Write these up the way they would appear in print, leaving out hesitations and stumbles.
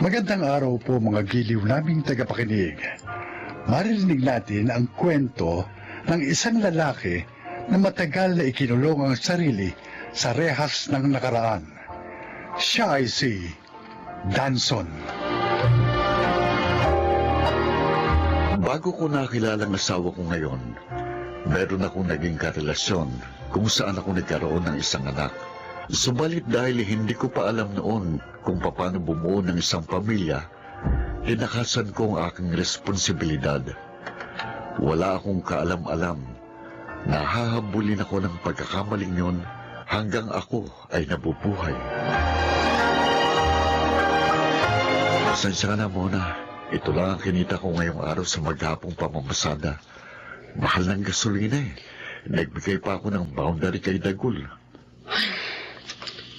Magandang araw po mga giliw naming tagapakinig. Maririnig natin ang kwento ng isang lalaki na matagal na ikinulong ang sarili sa rehas ng nakaraan. Siya ay si Danson. Bago ko nakilala ang asawa ko ngayon, meron akong naging karelasyon kung saan ako nagkaroon ng isang anak. Subalit dahil hindi ko pa alam noon kung paano bumuo ng isang pamilya, tinakasan ko ang aking responsibilidad. Wala akong kaalam-alam. Nahahabulin ako ng pagkakamaling yon hanggang ako ay nabubuhay. Pasensya ka na muna. Ito lang ang kinita ko ngayong araw sa maghapong pamamasada. Mahal ng gasolina eh. Nagbigay pa ako ng boundary kay Dagul.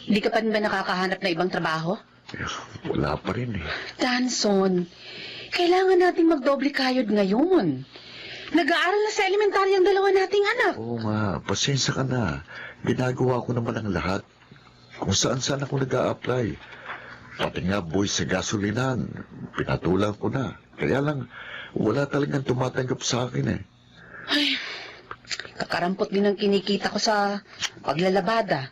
Hindi ka pa rin ba nakakahanap na ibang trabaho? Wala pa rin eh. Danson, kailangan nating magdoble kayod ngayon. Nag-aaral na sa elementarya ang dalawa nating anak. Oo nga, pasensya ka na. Ginagawa ko naman ang lahat. Kung saan-saan ako nag-a-apply. Pati nga boy sa gasolinan, pinatulang ko na. Kaya lang, wala talagang tumatanggap sa akin eh. Ay, kakarampot din ang kinikita ko sa paglalabada.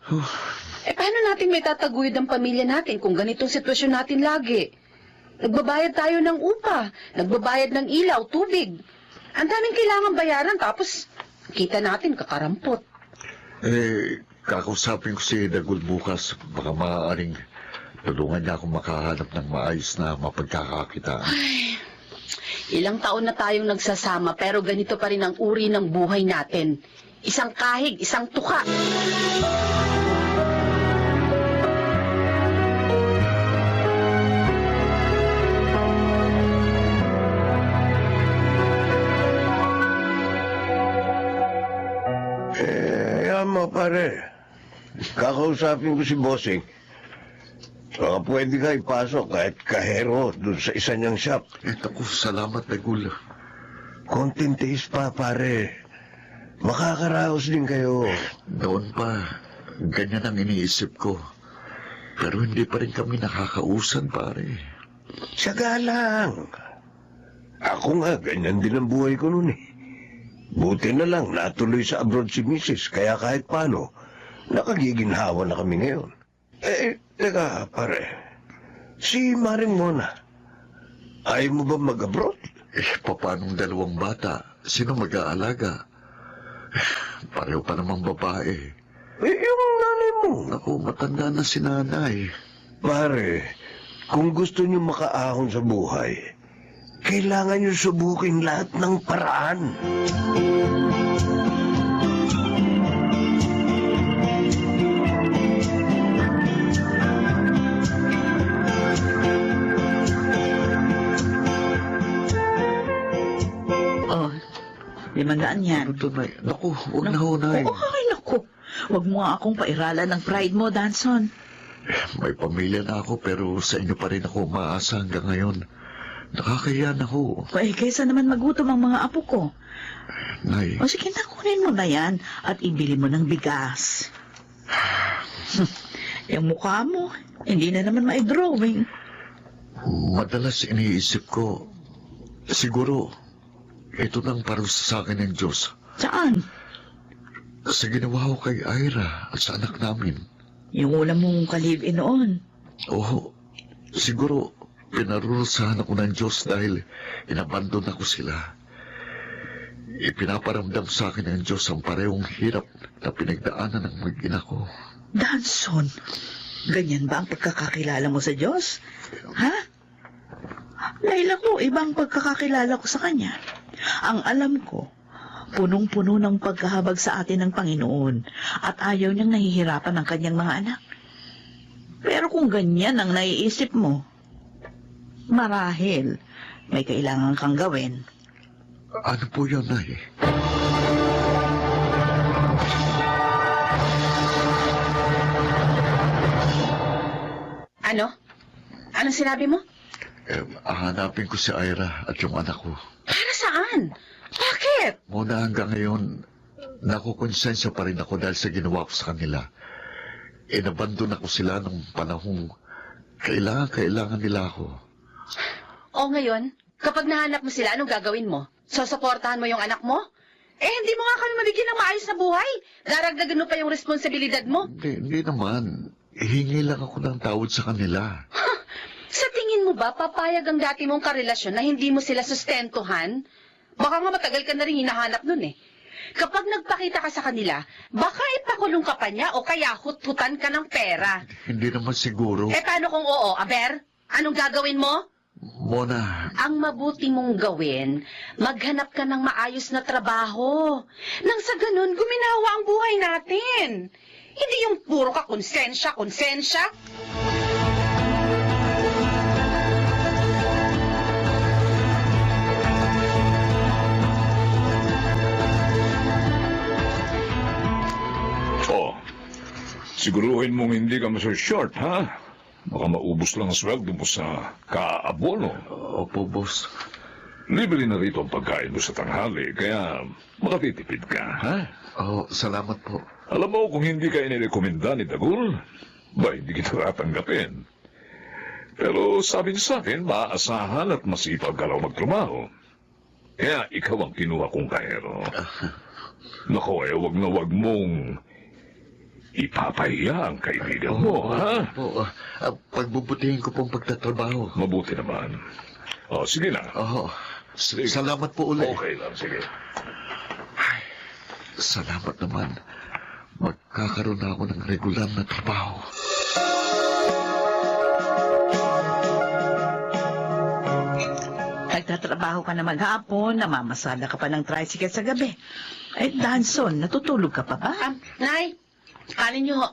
Paano natin may tataguyod ang pamilya natin kung ganitong sitwasyon natin lagi? Nagbabayad tayo ng upa, nagbabayad ng ilaw, tubig. Ang daming kailangan bayaran, tapos kita natin kakarampot. Kakausapin ko si Dagul bukas. Baka maaaring tulungan niya akong makahanap ng maayos na mapagkakakitaan. Ay, ilang taon na tayong nagsasama, pero ganito pa rin ang uri ng buhay natin. Isang kahig, isang tuka. Mo pare, kakausapin ko si Bossing. Baka pwede ka ipasok kahit kahero dun sa isa niyang shop. Naku, salamat Dagul. Konting tiis pa pare. Makakaraos din kayo. Noon pa, ganyan ang iniisip ko. Pero hindi pa rin kami nakakausan, pare. Siyaga lang. Ako nga, ganyan din ang buhay ko nun eh. Buti na lang natuloy sa abroad si Mrs. Kaya kahit paano, nakagiginhawa na kami ngayon. Teka pare, si Maring Mona, ayaw mo ba mag-abroad? Papanong dalawang bata? Sino mag-aalaga? Pareho pa namang babae. Yung nanay mo. Naku, matanda na si nanay. Pare, kung gusto niyo makaahon sa buhay, kailangan niyo subukin lahat ng paraan. Oh, 500 yan. Ito na, naku, una-unay. Ay, naku. Huwag mo nga akong pairalan ng pride mo, Danson. May pamilya na ako pero sa inyo pa rin ako umaasa hanggang ngayon. Nakakahiya na ako. Kaysa naman magutom ang mga apo ko. Nay. O sige, nakunin mo na yan at ibili mo ng bigas. Yung mukha mo, hindi na naman ma-drawing. Madalas iniisip ko, siguro, ito nang parusa sa akin ng Diyos. Saan? Sa ginawa ko kay Ira at sa anak namin. Yung ulam mong kalibin noon. Oo, siguro, pinarurusahan ako ng Diyos dahil inabandon ako sila. Ipinaparamdam sa akin ng Diyos ang parehong hirap na pinagdaanan ng mag-ina ko. Danson, ganyan ba ang pagkakakilala mo sa Diyos? Ha? Dahil ako, ibang pagkakakilala ko sa Kanya. Ang alam ko, punong-puno ng pagkahabag sa atin ng Panginoon at ayaw niyang nahihirapan ang kanyang mga anak. Pero kung ganyan ang naiisip mo, marahil may kailangan kang gawin. Ano po yun, Nay? Ano? Anong sinabi mo? Hahanapin ko si Ira at yung anak ko. Para saan? Bakit? Muna hanggang ngayon, nakukonsensya pa rin ako dahil sa ginawa ko sa kanila. Inabandon ako sila nung panahong kailangan nila ako. O ngayon, kapag nahanap mo sila, anong gagawin mo? Susuportahan mo yung anak mo? Eh, hindi mo nga kami mabigyan ng maayos na buhay. Daragdagan mo pa yung responsibilidad mo. Hindi naman. Hingi lang ako ng tawad sa kanila. Sa tingin mo ba, papayag ang dati mong karelasyon na hindi mo sila sustentuhan? Baka nga matagal ka na rin hinahanap nun eh. Kapag nagpakita ka sa kanila, baka ipakulong ka pa niya o kaya hut-hutan ka ng pera. Hindi naman siguro. Eh, paano kung oo, Aber? Anong gagawin mo? Mona, Ang mabuti mong gawin, maghanap ka ng maayos na trabaho. Nang sa ganun, guminawa ang buhay natin. Hindi yung puro ka konsensya. Oh, siguruhin mong hindi ka short, ha? Baka maubos lang ang sweldo mo sa kaabono. opo, boss. Libre na rito ang pagkain mo sa tanghali, kaya makatitipid ka, ha? Oh, salamat po. Alam mo, kung hindi ka inirekomenda ni Dagul, ba hindi kita tatanggapin. Pero sabi niya sa akin, maaasahan at masipag ka raw magtrabaho. Kaya ikaw ang kinuha kong kahero. Naku, wag na wag mong ipapahiya ang kaibigan mo, ha? Opo, pagbubutihin ko pong pagtatrabaho. Mabuti naman. O, sige na. Oh, Sige. salamat po ulit. Okay lang, sige. Salamat naman. Magkakaroon na ako ng regular na trabaho. Nagtatrabaho ka na maghapon, namamasada ka pa ng tricycle sa gabi. Eh, Danson, natutulog ka pa ba? Nay, kanin niyo ho.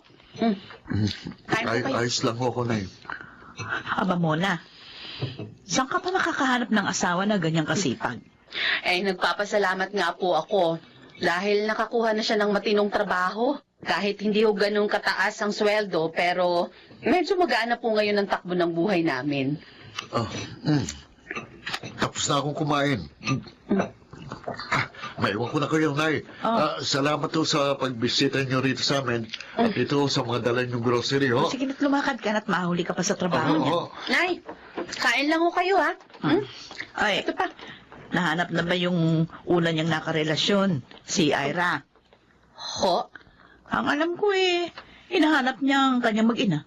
Kain po kayo. Ayos lang ako na yun. Aba Mona, saan ka pa nakakahanap ng asawa na ganyang kasipag? Eh, nagpapasalamat nga po ako dahil nakakuha na siya ng matinong trabaho. Kahit hindi ho ganun kataas ang sweldo, pero medyo magaan na po ngayon ang takbo ng buhay namin. Oh, tapos na akong kumain. Maiwan ko na kayo, Nay. Salamat po sa pagbisita niyo rito sa amin. At ito sa mga dala niyong grocery, ho. Sige na't lumakad ka na't mahuli ka pa sa trabaho niya. Nay, kain lang ho kayo ha. Ay, Ito pa. nahanap na ba yung una niyang nakarelasyon, si Ira? Ho? Ang alam ko hinahanap niya ang kanyang mag-ina.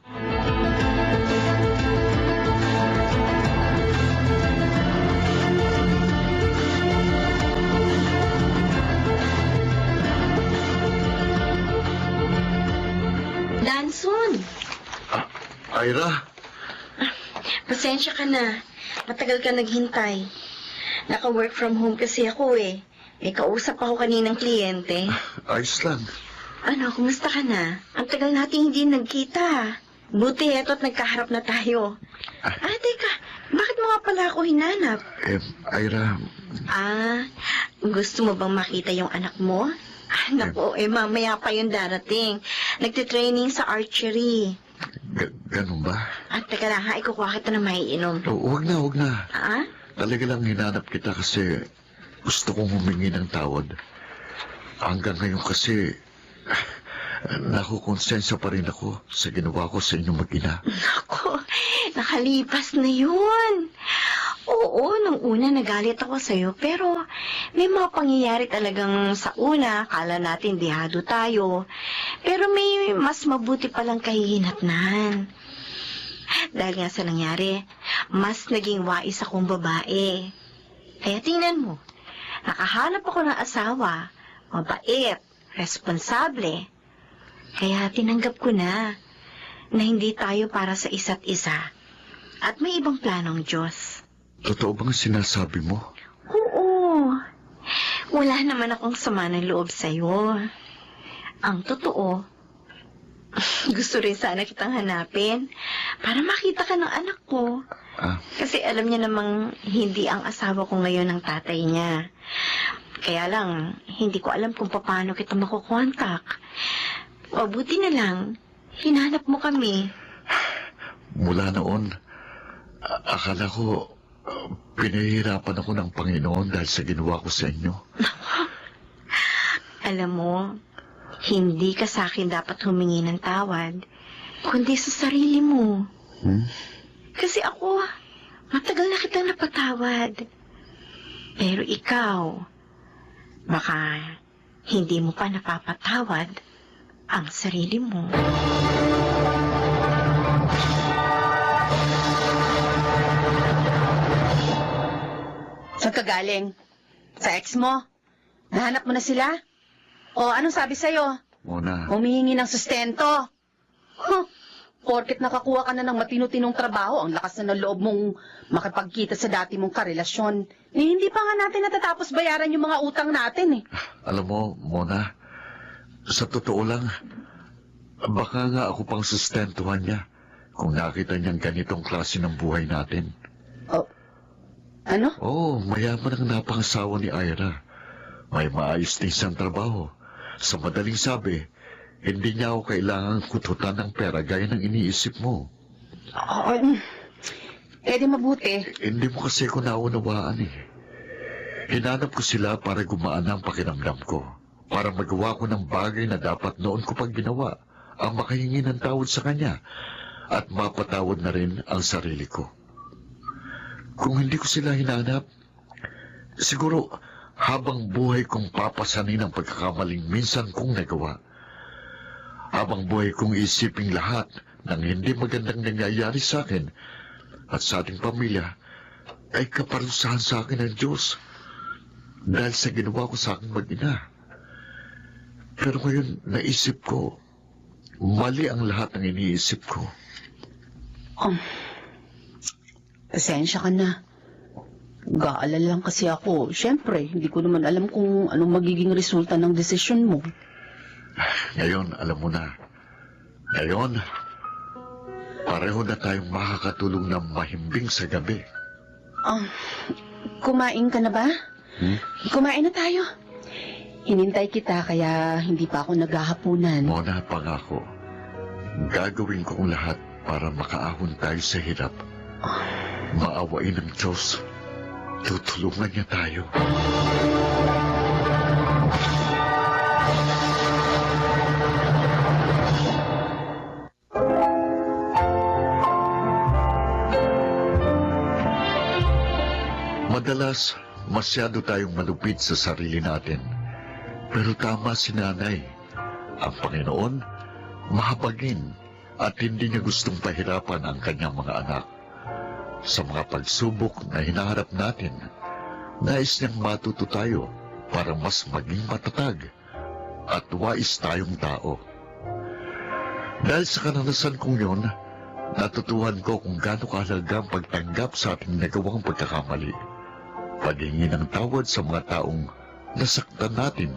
Danson, Ira, pasensya ka na. Matagal ka naghintay. Naka-work from home kasi ako May kausap ako kaninang kliyente. ayos lang. Ano, kumusta ka na? Ang tagal natin hindi nagkita. Buti eto't nagkaharap na tayo. Teka, bakit mo nga pala ako hinanap? Ira, Gusto mo bang makita yung anak mo? Naku, mamaya pa yung darating. Nagtitraining sa archery. ganun ba? Teka lang ha, ikukuha kita na maiinom. Huwag na. Ah? Talaga lang hinanap kita kasi gusto kong humingi ng tawad. Hanggang ngayon kasi, nakukonsensya pa rin ako sa ginawa ko sa inyong mag-ina. Ako, nakalipas na yun. Oo, nung una nagalit ako sa'yo, pero may mga pangyayari talagang sa una, kala natin dihado tayo. Pero may mas mabuti palang kahihinatnan. Dahil nga sa nangyari, mas naging wais akong babae. Kaya tingnan mo, nakahanap ako ng asawa, mabait, responsable. Kaya tinanggap ko na hindi tayo para sa isa't isa. At may ibang planong Diyos. Totoo bang sinasabi mo? Oo. Wala naman akong sama ng loob sa'yo. Ang totoo, gusto rin sana kitang hanapin para makita ka ng anak ko. Kasi alam niya namang hindi ang asawa ko ngayon ang tatay niya. Kaya lang, hindi ko alam kung paano kita makukontak. Mabuti na lang, hinanap mo kami. Mula noon, akala ko pinahihirapan ako ng Panginoon dahil sa ginawa ko sa inyo. Alam mo, hindi ka sa akin dapat humingi ng tawad, kundi sa sarili mo. Kasi ako, Matagal na kitang napatawad. Pero ikaw, baka hindi mo pa napapatawad ang sarili mo. Saan ka galing? Sa ex mo? Nahanap mo na sila? O anong sabi sa'yo? Mona, Humihingi ng sustento. Huh. Porket nakakuha ka na ng matino-tinong trabaho, ang lakas na ng loob mong makipagkita sa dati mong karelasyon. Eh, hindi pa nga natin natatapos bayaran yung mga utang natin eh. alam mo, Mona, sa totoo lang, baka nga ako pang sustentuhan niya kung nakita niyang ganitong klase ng buhay natin. Oh, ano? Oo, mayaman ang napangasawa ni Ira. May maayos din siyang trabaho. Sa madaling sabi, hindi niya ako kailangang kututan ng pera gaya ng iniisip mo. Di mabuti. Hindi mo kasi ko naunawaan eh. Hinanap ko sila para gumaan ang pakiramdam ko. Para magawa ko ng bagay na dapat noon ko pag ginawa. Ang makahingi ng tawad sa kanya. At mapatawad na rin ang sarili ko. Kung hindi ko sila hinanap, siguro habang buhay kong papasanin ang pagkakamaling minsan kong nagawa. Habang buhay kong isiping lahat ng hindi magandang nangyayari sa akin at sa ating pamilya ay kaparusahan sa akin ng Diyos dahil sa ginawa ko sa aking mag-ina. Pero ngayon naisip ko, mali ang lahat ng iniisip ko. Pasensya ka na. Gaalala lang kasi ako. Siyempre, hindi ko naman alam kung anong magiging resulta ng desisyon mo. Ngayon, alam mo na. Ngayon, pareho na tayong makakatulong ng mahimbing sa gabi. Kumain ka na ba? Kumain na tayo. Hinintay kita kaya hindi pa ako naghahapunan. Mona, pangako. Gagawin ko ang lahat para makaahon tayo sa hirap. Maawain ng Diyos. Tutulungan niya tayo. Madalas, masyado tayong malupit sa sarili natin. Pero tama si nanay. Ang Panginoon, mahabagin at hindi niya gustong pahirapan ang kanyang mga anak. Sa mga pagsubok na hinaharap natin, nais niyang matuto tayo para mas maging matatag at wais tayong tao. Dahil sa karanasan kong yun, natutuhan ko kung gaano kahalaga ang pagtanggap sa ating nagawang pagkakamali. Paghingi ng tawad sa mga taong nasaktan natin.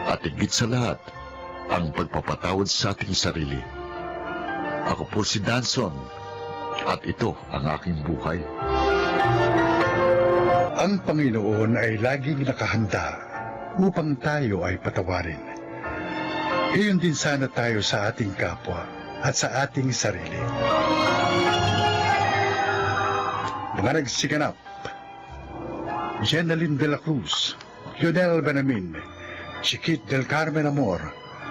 At higit sa lahat, ang pagpapatawad sa ating sarili. Ako po si Danson, at ito ang aking buhay. Ang Panginoon ay laging nakahanda upang tayo ay patawarin. Iyon din sana tayo sa ating kapwa at sa ating sarili. Mga nagsiganap, Jenaline de la Cruz, Lionel Benamin, Chiquit del Carmen Amor,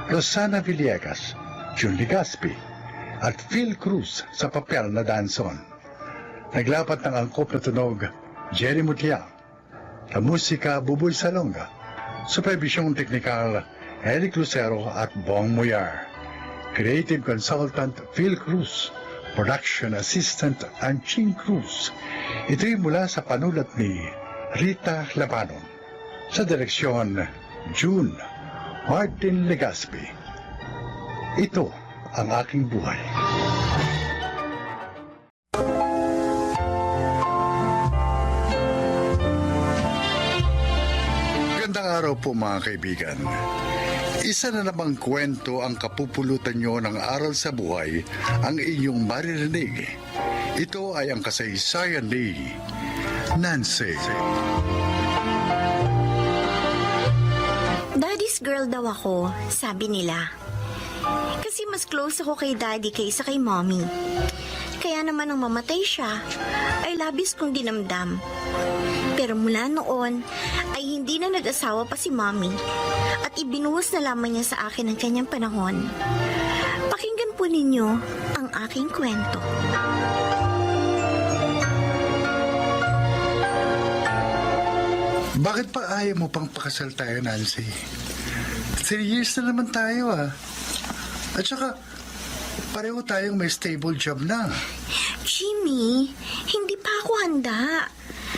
Rosana Villegas, Jun Ligaspi, at Phil Cruz sa papel na Danson. Naglapat ng angkop na tunog, Jerry Mutliang. La musika, Buboy Salonga. Supervisyong teknikal, Eric Lucero at Bong Muyar. Creative Consultant, Phil Cruz. Production Assistant, Anching Cruz. Ito'y mula sa panulat ni Rita Labanon. Sa direksyon, June Martin Legaspi. Ito ang aking buhay. Magandang araw po mga kaibigan. Isa na namang kwento ang kapupulutan nyo ng aral sa buhay ang inyong maririnig. Ito ay ang kasaysayan ni Nancy. Daddy's girl daw ako, sabi nila. Kasi mas close ako kay Daddy kaysa kay Mommy. Kaya naman nung mamatay siya, ay labis kong dinamdam. Pero mula noon, ay hindi na nag-asawa pa si Mommy. At ibinuhos na lamang niya sa akin ang kanyang panahon. Pakinggan po ninyo ang aking kwento. Bakit pa ayaw mo pang pakasal tayo, Nancy? 3 years na naman tayo, ah. At saka, pareho tayong may stable job na. Jimmy, hindi pa ako handa.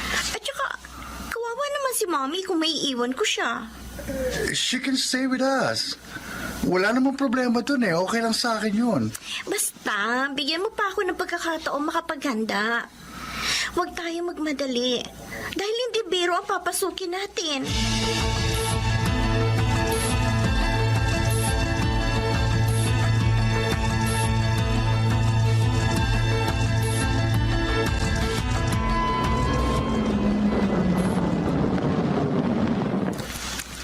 At saka, kawawa naman si Mommy kung may iwan ko siya. She can stay with us. Wala namang problema dun eh. Okay lang sa akin yun. Basta, bigyan mo pa ako ng pagkakataon makapaghanda. Huwag tayo magmadali. Dahil hindi biro ang papasukin natin.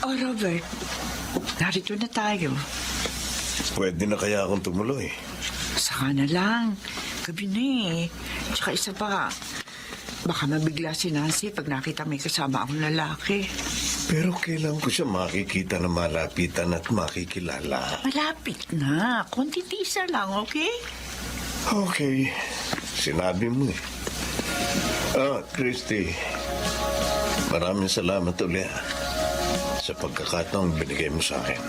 Oh, Robert, narito na tayo. Pwede na kaya akong tumuloy. Saka na lang. Gabi na eh. Tsaka isa pa, baka mabigla si Nancy pag nakita may kasama akong lalaki. Pero kailangan ko siya makikita na malapitan at makikilala. Malapit na. Konti tisa lang, okay? Okay. Sinabi mo eh. Christy. Maraming salamat ulit sa pagkakataong binigay mo sa akin.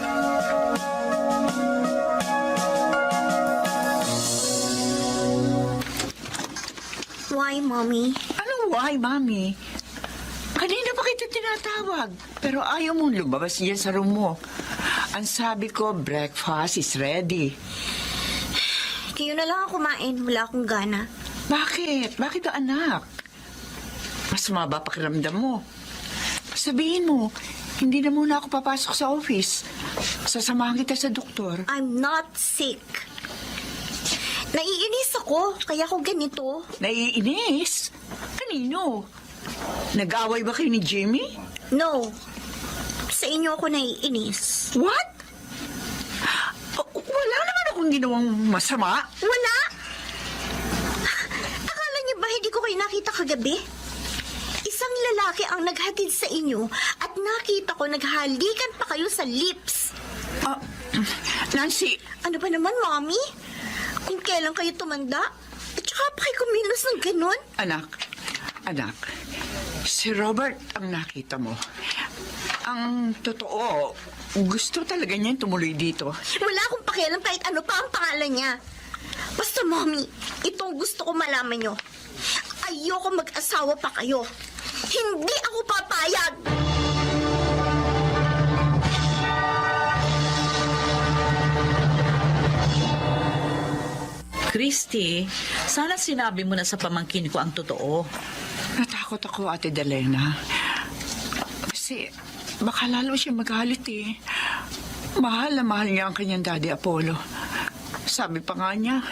Why, Mommy? Anong why, Mami? Kanina pa kita tinatawag, pero ayaw mong lumabas diyan sa room mo. Ang sabi ko, breakfast is ready. Kayo na lang ako kumain. Wala akong gana. Bakit? Bakit ba, anak? Mas maba pakiramdam mo. Sabihin mo, hindi na muna ako papasok sa office. Sasamahan kita sa doktor. I'm not sick. Naiinis ako, kaya ako ganito. Naiinis? Kanino? Nag-away ba kayo ni Jimmy? No. Sa inyo ako naiinis. What? Wala naman akong ginawang masama. Wala! Akala niyo ba hindi ko kayo nakita kagabi? Isang lalaki ang naghatid sa inyo at nakita ko naghalikan pa kayo sa lips. Nancy, Ano ba naman, Mommy? Kung kailan kayo tumanda? At saka pa kayo kumilos ng ganun? anak, si Robert ang nakita mo. Ang totoo, gusto talaga niya tumuloy dito. Wala akong pakialam kahit ano pa ang pangalan niya. Basta, Mommy, itong gusto ko malaman nyo. Ayoko mag-asawa pa kayo. Hindi ako papayag! Christy, sana sinabi mo na sa pamangkin ko ang totoo. Natakot ako, Ate Delena. Kasi baka lalo siya magalit eh. Mahal na mahal niya ang kanyang daddy Apollo. Sabi pa nga niya,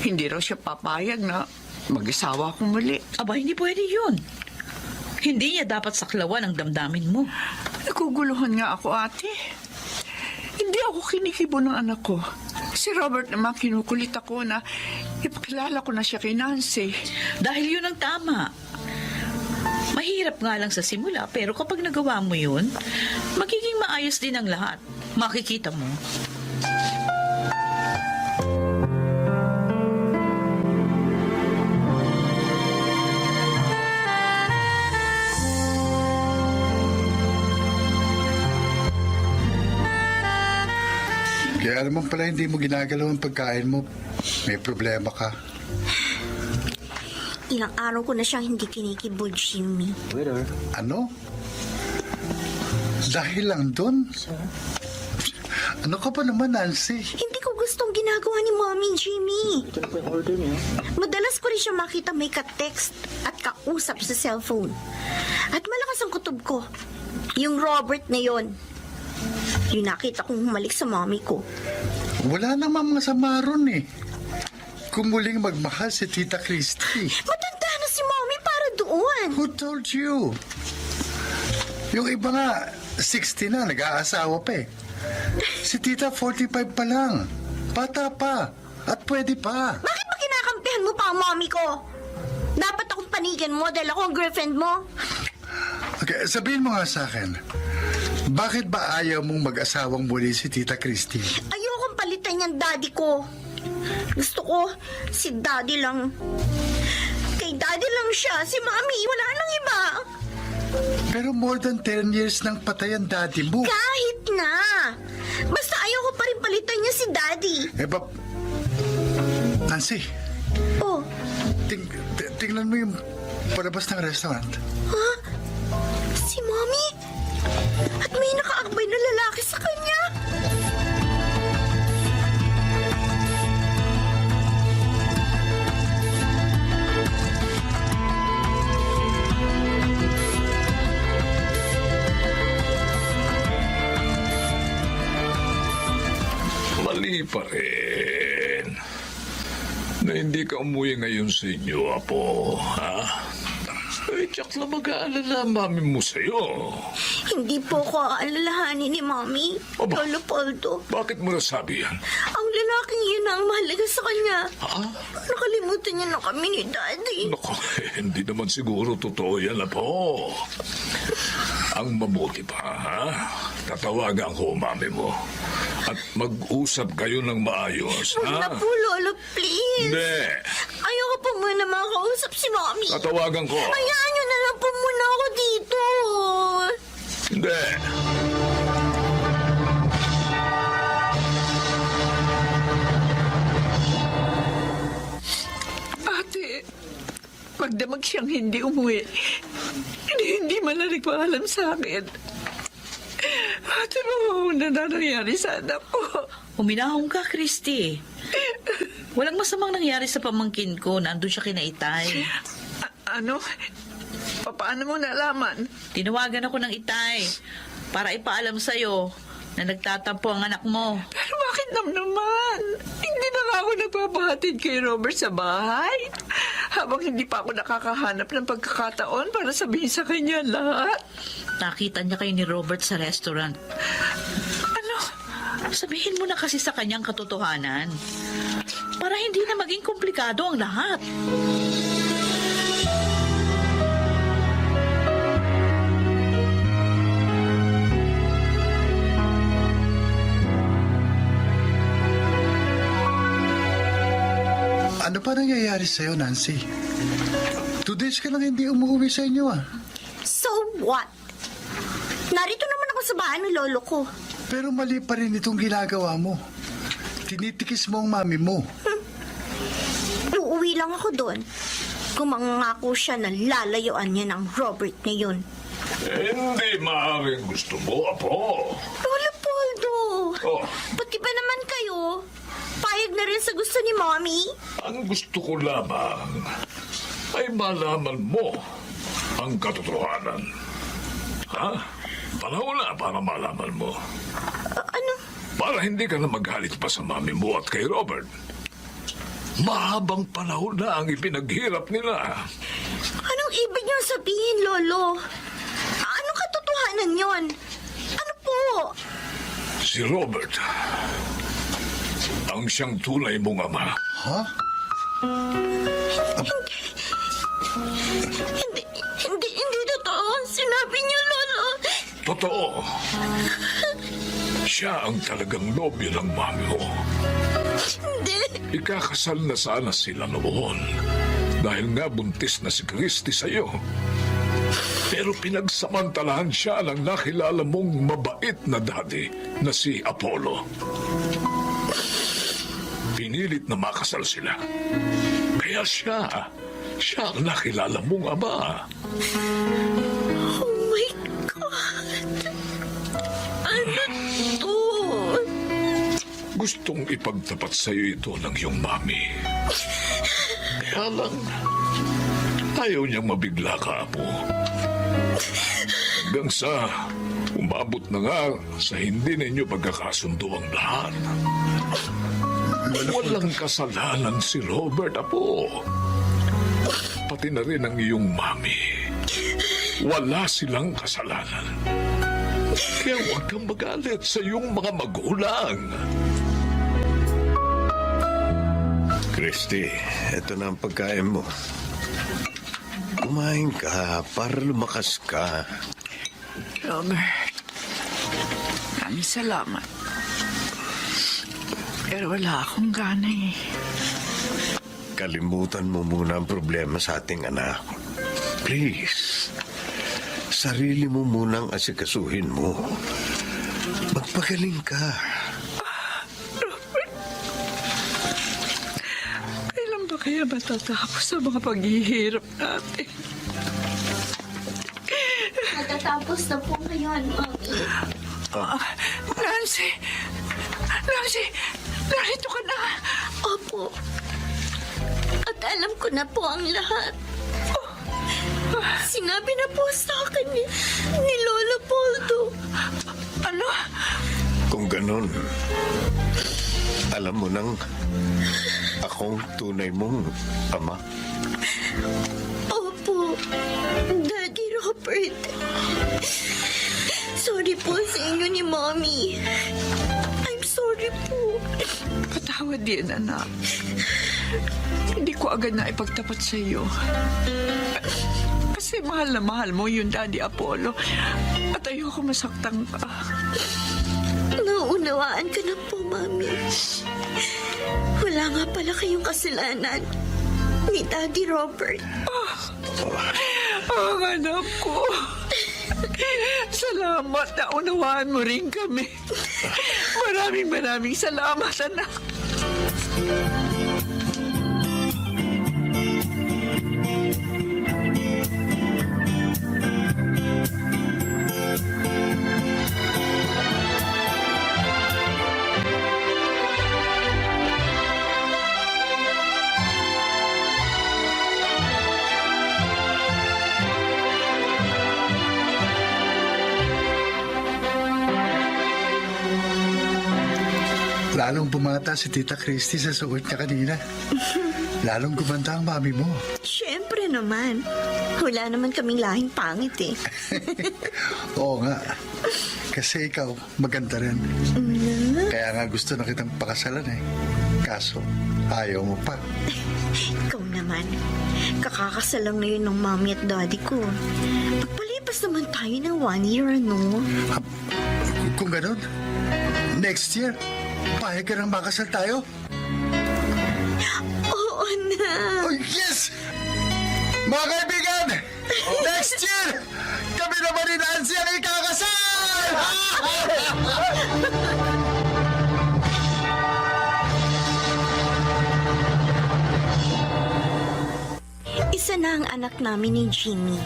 hindi raw siya papayag na mag-isawa akong muli. Aba, hindi pwede yun. Hindi niya dapat saklawan ang damdamin mo. Naguguluhan nga ako, ate. Hindi ako kinikibo ng anak ko. Si Robert naman kinukulit ako na ipakilala ko na siya kay Nancy. Dahil yun ang tama. Mahirap nga lang sa simula, pero kapag nagawa mo yun, magiging maayos din ang lahat. Makikita mo. Kaya naman pala hindi mo ginagalaw ang pagkain mo. May problema ka. Ilang araw ko na siyang hindi kinikibo, Jimmy. Ano? Dahil lang doon? Ano ka pa naman, Nancy? Hindi ko gustong ginagawa ni Mommy, Jimmy. Madalas ko rin siya makita may ka-text at kausap sa cellphone. At malakas ang kutob ko. Yung Robert na yon. Yung nakita kong humalik sa mommy ko. Wala namang masama ron eh. Kung muling magmahal si Tita Christy. Matanda na si mommy para doon. Who told you? Yung iba nga, 60 na, nag-aasawa pa eh. Si Tita 45 pa lang. Bata pa. At pwede pa. Bakit ba kinakampihan mo pa ang mommy ko? Dapat akong panigan mo dahil ako ang girlfriend mo. Okay, sabihin mo nga sa akin. Bakit ba ayaw mong mag-asawang muli si Tita Christy? Ayokong palitan yung daddy ko. Gusto ko, si daddy lang. Kay daddy lang siya. Si mommy, wala nang iba. Pero more than 10 years nang patay ang daddy mo. Kahit na! Basta ayaw ko pa rin palitan niya si Daddy. Nancy, Oh, tingnan mo yung palabas ng restaurant. si Mommy? At may nakaakbay na lalaki sa kanya. Mali pa rin na hindi ka umuwi ngayon sa inyo, Apo, ha? Eh, tsak na mag-aalala ang mami mo sa'yo. Hindi po ko aalalahanin ni Mommy. Aba. Lolo Poldo. Bakit mo nasabi yan? Ang lalaking yun ang mahalaga sa kanya. Ha? Nakalimutan niya na kami ni Daddy. Naku, hindi naman siguro totoo yan, Apo. Ang mabuti pa, ha? Tatawagan ko ang mami mo. At mag-usap kayo ng maayos, Huwag na ha? po, Lolo, please. Hindi. Ayoko po muna makausap si Mommy. Tatawagan ko. Hayaan niyo na lang po muna ako dito. Hindi. Ate, pagdamag siyang hindi umuwi, hindi man lang nagpaalam sa akin. Ate, ano na nangyari sa anak ko? Uminahong ka, Christy. Walang masamang nangyari sa pamangkin ko. Nandun siya kina Itay. Ano? Paano mo nalaman? Tinawagan ako ng Itay para ipaalam sa'yo na nagtatampo ang anak mo. Pero bakit naman? Hindi na nga ako nagpapahatid kay Robert sa bahay. Habang hindi pa ako nakakahanap ng pagkakataon para sabihin sa kanya lahat. Nakita niya kayo ni Robert sa restaurant. Ano? Sabihin mo na kasi sa kanyang katotohanan para hindi na maging komplikado ang lahat. Ano pa nangyayari sa'yo, Nancy? 2 days ka lang hindi umuwi sa inyo, ah. So what? Narito naman ako sa bahay ng lolo ko. Pero mali pa rin itong ginagawa mo. Tinitikis mo ang mami mo. Uuwi lang ako doon. Kung mangangako siya na lalayuan niya ng Robert na yun. Hindi maaaring gusto mo, Apo. Lolo Poldo! Oh, Pati ba naman kayo? Payag na rin sa gusto ni Mommy? ang gusto ko lamang ay malaman mo ang katotohanan. Ha? Panahon na para malaman mo. Ano? Para hindi ka na magalit pa sa mami mo at kay Robert. Mahabang panahon na ang ipinaghirap nila. Anong ibig niyong sabihin, Lolo? Anong katotohanan yon? Ano po? Si Robert, ang siyang tunay mong ama. Ha? Hindi totoo ang sinabi niyo, Lolo. Totoo. Siya ang talagang nobyo ng mami mo. Hindi. Ikakasal na sana sila noon dahil nga buntis na si Christy sa'yo. Pero pinagsamantalahan siya ng nakilala mong mabait na daddy na si Apollo. Pinilit na makasal sila. Kaya siya ang nakilala mong ama. Oh my God. Ano to? Gustong ipagtapat sa'yo ito ng iyong mami. Kaya lang, ayaw niyang mabigla ka, Apo. Hanggang sa umabot na nga sa hindi ninyo pagkakasundo ang lahat. Walang kasalanan si Robert, Apo. Pati na rin ang iyong mami. Wala silang kasalanan. Kaya huwag kang magalit sa iyong mga magulang. Christy, eto na ang pagkain mo. Kumain ka para lumakas ka. Robert, maraming salamat. Pero wala akong gana eh. Kalimutan mo muna ang problema sa ating anak. Please. sarili mo munang asikasuhin mo. Magpagaling ka. Kailan ba kaya matatapos sa mga paghihirap natin? Natatapos na po ngayon, Mommy. Nancy! Nancy! Narito ka na! Opo. At alam ko na po ang lahat. Sinabi na po sa akin ni Lola Poldo. Ano? Kung ganon, alam mo nang akong tunay mong ama. Opo, Daddy Robert. Sorry po sa inyo ni Mommy. I'm sorry po. Patawad din, anak. Hindi ko agad na ipagtapat sa iyo. Kasi mahal na mahal mo yung Daddy Apollo. At ayoko masaktan ka. Naunawaan ka na po, Mami. Wala nga pala kayong kasalanan ni Daddy Robert. Ang anak ko. Salamat na unawaan mo rin kami. Maraming salamat, anak. Lalong bumata si Tita Christy sa suot niya kanina. Lalong gumanda ang mami mo. Siyempre naman. Wala naman kaming lahing pangit eh. Oo nga. Kasi ikaw, maganda rin. Kaya nga gusto na kitang pakasalan eh. Kaso, ayaw mo pa. Ikaw naman. Kakakasal lang na yun ng Mommy at Daddy ko. Pagpalipas naman tayo ng 1 year, ano? Kung ganun, next year, pahig ka nang makasal tayo? Oo na. Oh, yes! Mga kaibigan, next year, kami naman ni Nancy ang ikakasal! Isa na ang anak namin ni Jimmy.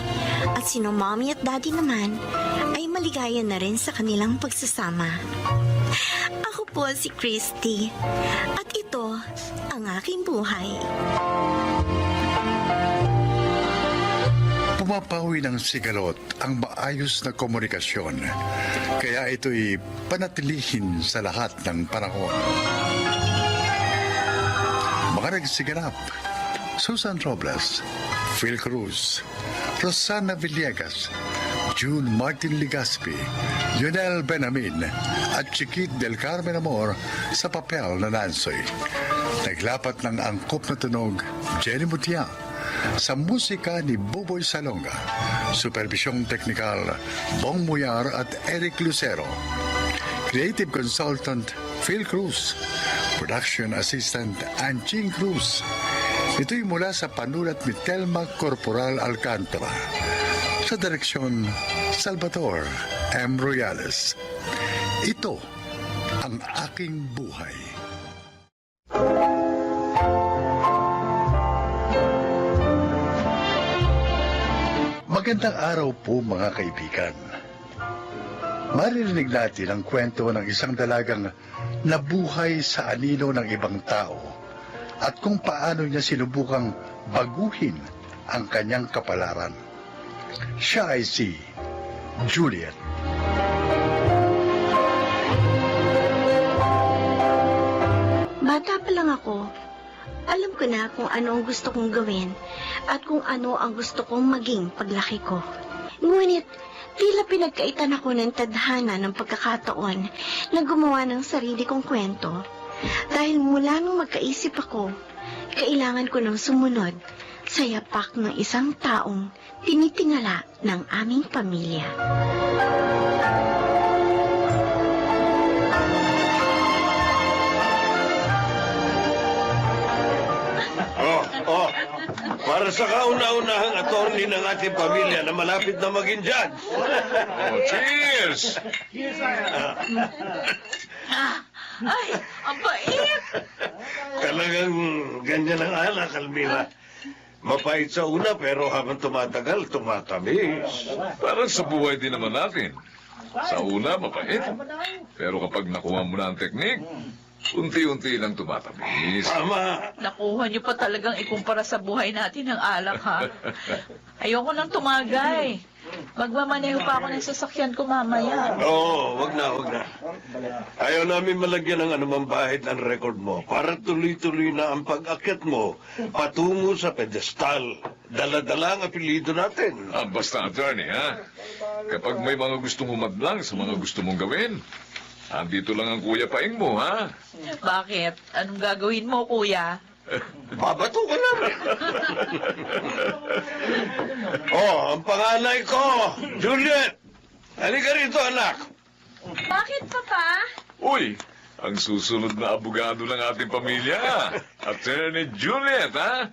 At sino Mommy at Daddy naman ay maligaya na rin sa kanilang pagsasama. Ako po si Christy. At ito ang aking buhay. Pumapawi ng sigalot ang maayos na komunikasyon. Kaya ito'y panatilihin sa lahat ng panahon. Mga nagsiganap, Susan Robles, Phil Cruz, Rosana Villegas, June Martin Ligaspi, Lionel Benamin at Chiquit del Carmen Amor sa papel na Nansoy. Naglapat ng angkop na tunog, Jenny Mutia, sa musika ni Buboy Salonga, supervisyong teknikal, Bong Muyar at Eric Lucero. Creative Consultant, Phil Cruz. Production Assistant, Anching Cruz. Ito'y mula sa panulat ni Telma Corporal Alcantara. Sa direksyon, Salvador M. Royales. Ito ang aking buhay. Magandang araw po mga kaibigan. Maririnig natin ang kwento ng isang dalagang nabuhay sa anino ng ibang tao at kung paano niya sinubukang baguhin ang kanyang kapalaran. Siya ay si Juliet. Bata pa lang ako. Alam ko na kung ano ang gusto kong gawin at kung ano ang gusto kong maging paglaki ko. Ngunit, tila pinagkaitan ako ng tadhana ng pagkakataon na gumawa ng sarili kong kwento. Dahil mula nung magkaisip ako, kailangan ko nang sumunod sa yapak ng isang taong tinitingala ng aming pamilya. Para sa kauna-unahang attorney ng ating pamilya na malapit na maging judge. Oh, cheers! Ay, ang bait! Talagang ganyan ang alak, Almira. Mapait sa una pero habang tumatagal, tumatamis. Parang sa buhay din naman natin. Sa una, mapait. Pero kapag nakuha mo na ang teknik, unti-unti lang tumatamis. Tama. Nakuha niyo pa talagang ikumpara sa buhay natin ng alak, ha? Ayoko nang tumagay. Magmamaneho pa ako ng sasakyan ko mamaya. Oo, wag na. Ayaw namin malagyan ng anumang bahid ng record mo para tuloy-tuloy na ang pag-akyat mo patungo sa pedestal. Dala-dala ang apelido natin. Ah, basta, attorney, ha? Kapag may mga gustong humadlang sa mga gusto mong gawin, andito lang ang Kuya Paing mo, ha? Bakit? Anong gagawin mo, kuya? Babato ka namin. Oh, ang panganay ko, Juliet. Halika rito, anak. Bakit, Papa? Uy, ang susunod na abogado ng ating pamilya, Attorney Juliet, ha?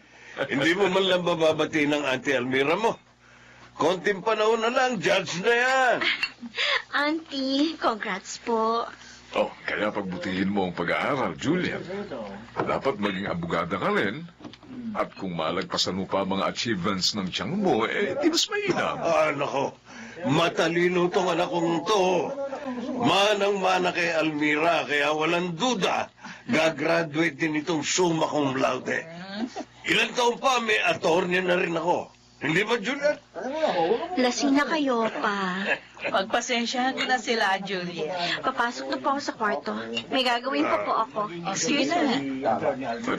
Hindi mo man lang bababati ng Auntie Almira mo. Konting panahon na lang, judge na yan. Auntie, congrats po. Oh, kaya pagbutihin mo ang pag-aaral, Juliet. Dapat maging abogada ka rin. At kung malagpasan mo pa ang mga achievements ng tiyang mo, di mas mainam. Ah, nako. Matalino tong anak kong to. Manang-mana kay Almira, kaya walang duda, gagraduate din itong summa cum laude. Ilang taon pa, may attorney na rin ako. Hindi ba, Juliet? Lasing na kayo, Pa. Pagpasensyahan mo na sila, Juliet. Papasok na po ako sa kwarto. May gagawin pa po ako. Sige na.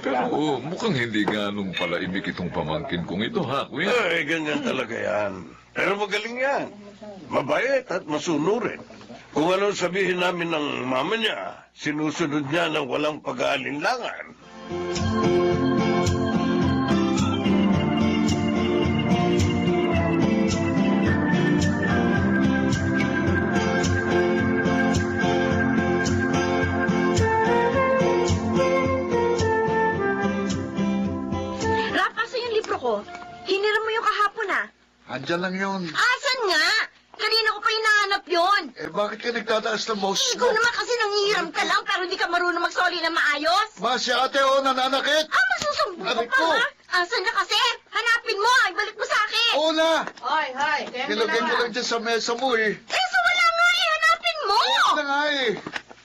Pero mukhang hindi ganong palaimik itong pamangkin kong ito, ha, kuya? Ay, ganyan talaga yan. Pero magaling yan. Mabait at masunurin. Kung anong sabihin namin ng mama niya, sinusunod niya ng walang pag-aalinlangan. Rapaso yung libro ko. Hiniram mo yung kahapon, ah. Andyan lang yun. Asan nga? Kanina ko pa hinahanap yun. Bakit ka nagtataas ng mouse Ikaw naman kasi nanghihiram ka lang pero hindi ka marunong magsoli na maayos. Si ate, nananakit. Masusumbong ka Aray pa, ko. ha? Asan na kasi? Hanapin mo, ibalik mo sa akin. Na! Hoy, Nilagay ko lang dyan sa mesa mo, eh. So wala nga eh, hanapin mo. nga, eh.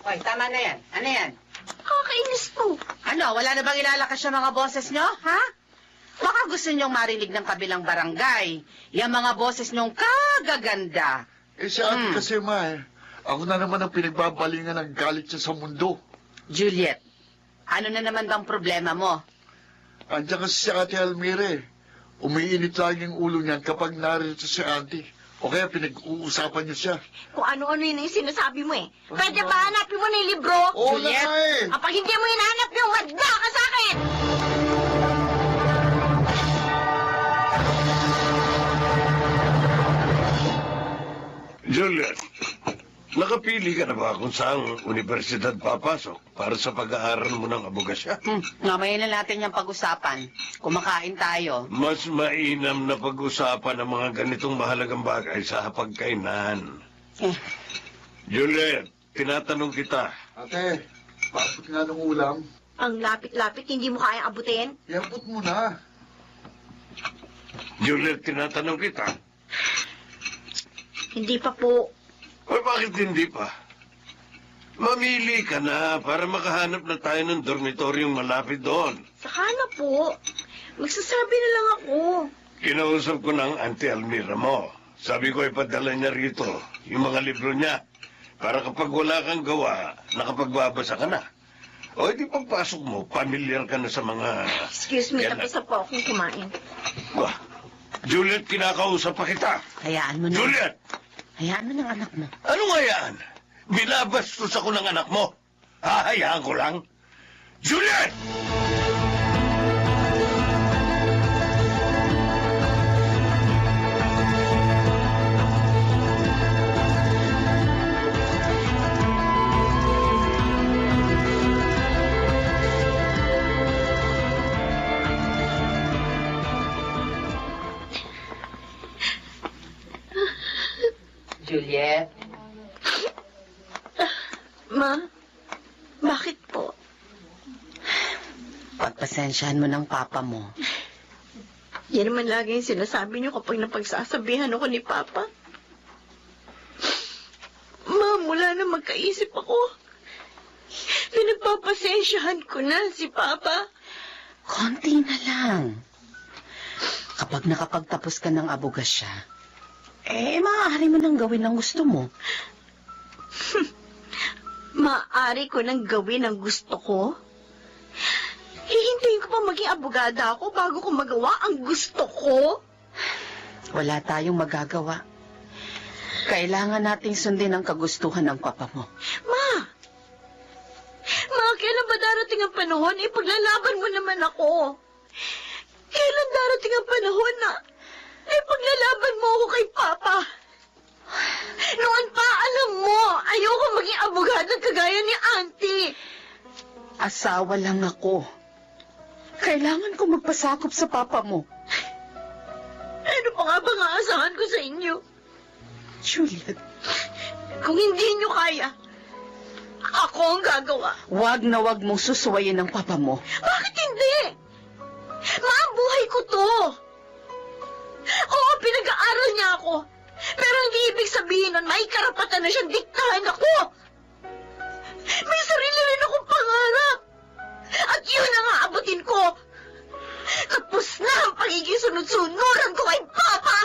Hoy, tama na yan. Ano yan? Kakainis po. Ano, wala na bang ilalakas yung mga boses nyo, ha? Baka gusto nyong marinig ng kabilang barangay. Yung mga boses nyong kagaganda. Si ate kasi, ako na naman ang pinagbabalingan ng galit siya sa mundo. Juliet, ano na naman bang problema mo? Andiyan kasi si ate Almira, umiinit lagi ang ulo niyan kapag narito si auntie. O kaya pinag-uusapan niyo siya. Kung ano-ano yun yung sinasabi mo eh. Pwede ba hanapin mo na yung libro? Juliet? Kapag hindi mo hinahanap yung madda ka sa akin! Juliet, nakapili ka na ba kung saang universidad papasok para sa pag-aaral mo ng abogasya? Mamaya na natin yung pag-usapan. Kumakain tayo. Mas mainam na pag-usapan ang mga ganitong mahalagang bagay sa hapagkainan. Juliet, tinatanong kita. Ate, pasok nga ng ulam. Ang lapit-lapit, hindi mo kaya abutin? Iabot mo na. Juliet, tinatanong kita. Hindi pa po. O bakit hindi pa? Mamili ka na para makahanap na tayo ng dormitoryong malapit doon. Saka na po. Magsasabi na lang ako. Kinausap ko ng Auntie Almira mo. Sabi ko ipadala niya rito yung mga libro niya para kapag wala kang gawa, nakapagbabasa ka na. O di pagpasok mo, pamilyar ka na sa mga... Excuse me, Yan na. tapos na po akong kumain. Bah, Juliet, kinakausap pa kita. Hayaan mo na. Juliet! Hayaan mo ng anak mo. Ano nga yan? Binabastos ako ng anak mo. Hahayaan ko lang. Juliet! Juliet. Ma, bakit po? Pagpasensyahan mo ng papa mo. Yan naman lagi yung sinasabi niyo kapag napagsasabihan ako ni Papa. Ma, mula na magkaisip ako, pinagpapasensyahan ko na si Papa. Konti na lang. Kapag nakapagtapos ka ng abogasya, maaari mo nang gawin ang gusto mo. Maaari ko nang gawin ang gusto ko? Hihintayin ko pa maging abogada ako bago ko magawa ang gusto ko? Wala tayong magagawa. Kailangan nating sundin ang kagustuhan ng papa mo. Ma, kailan ba darating ang panahon? Ipaglalaban mo naman ako. Kailan darating ang panahon na ipaglalaban mo ako kay Papa? Noon pa, alam mo, ayoko maging abogada kagaya ni Auntie. Asawa lang ako. Kailangan ko magpasakop sa papa mo. Ano pa nga bang aasahan ko sa inyo? Juliet, Kung hindi nyo kaya, ako ang gagawa. wag na wag mong susuwayin ng papa mo. Bakit hindi? Ma, buhay ko to. Oo, pinag-aaral niya ako. Pero hindi ibig sabihin nun, may karapatan na siyang diktahan ako. May sarili rin akong pangarap. At yun ang aabutin ko. Tapos na ang pagiging sunod-sunuran ko kay Papa.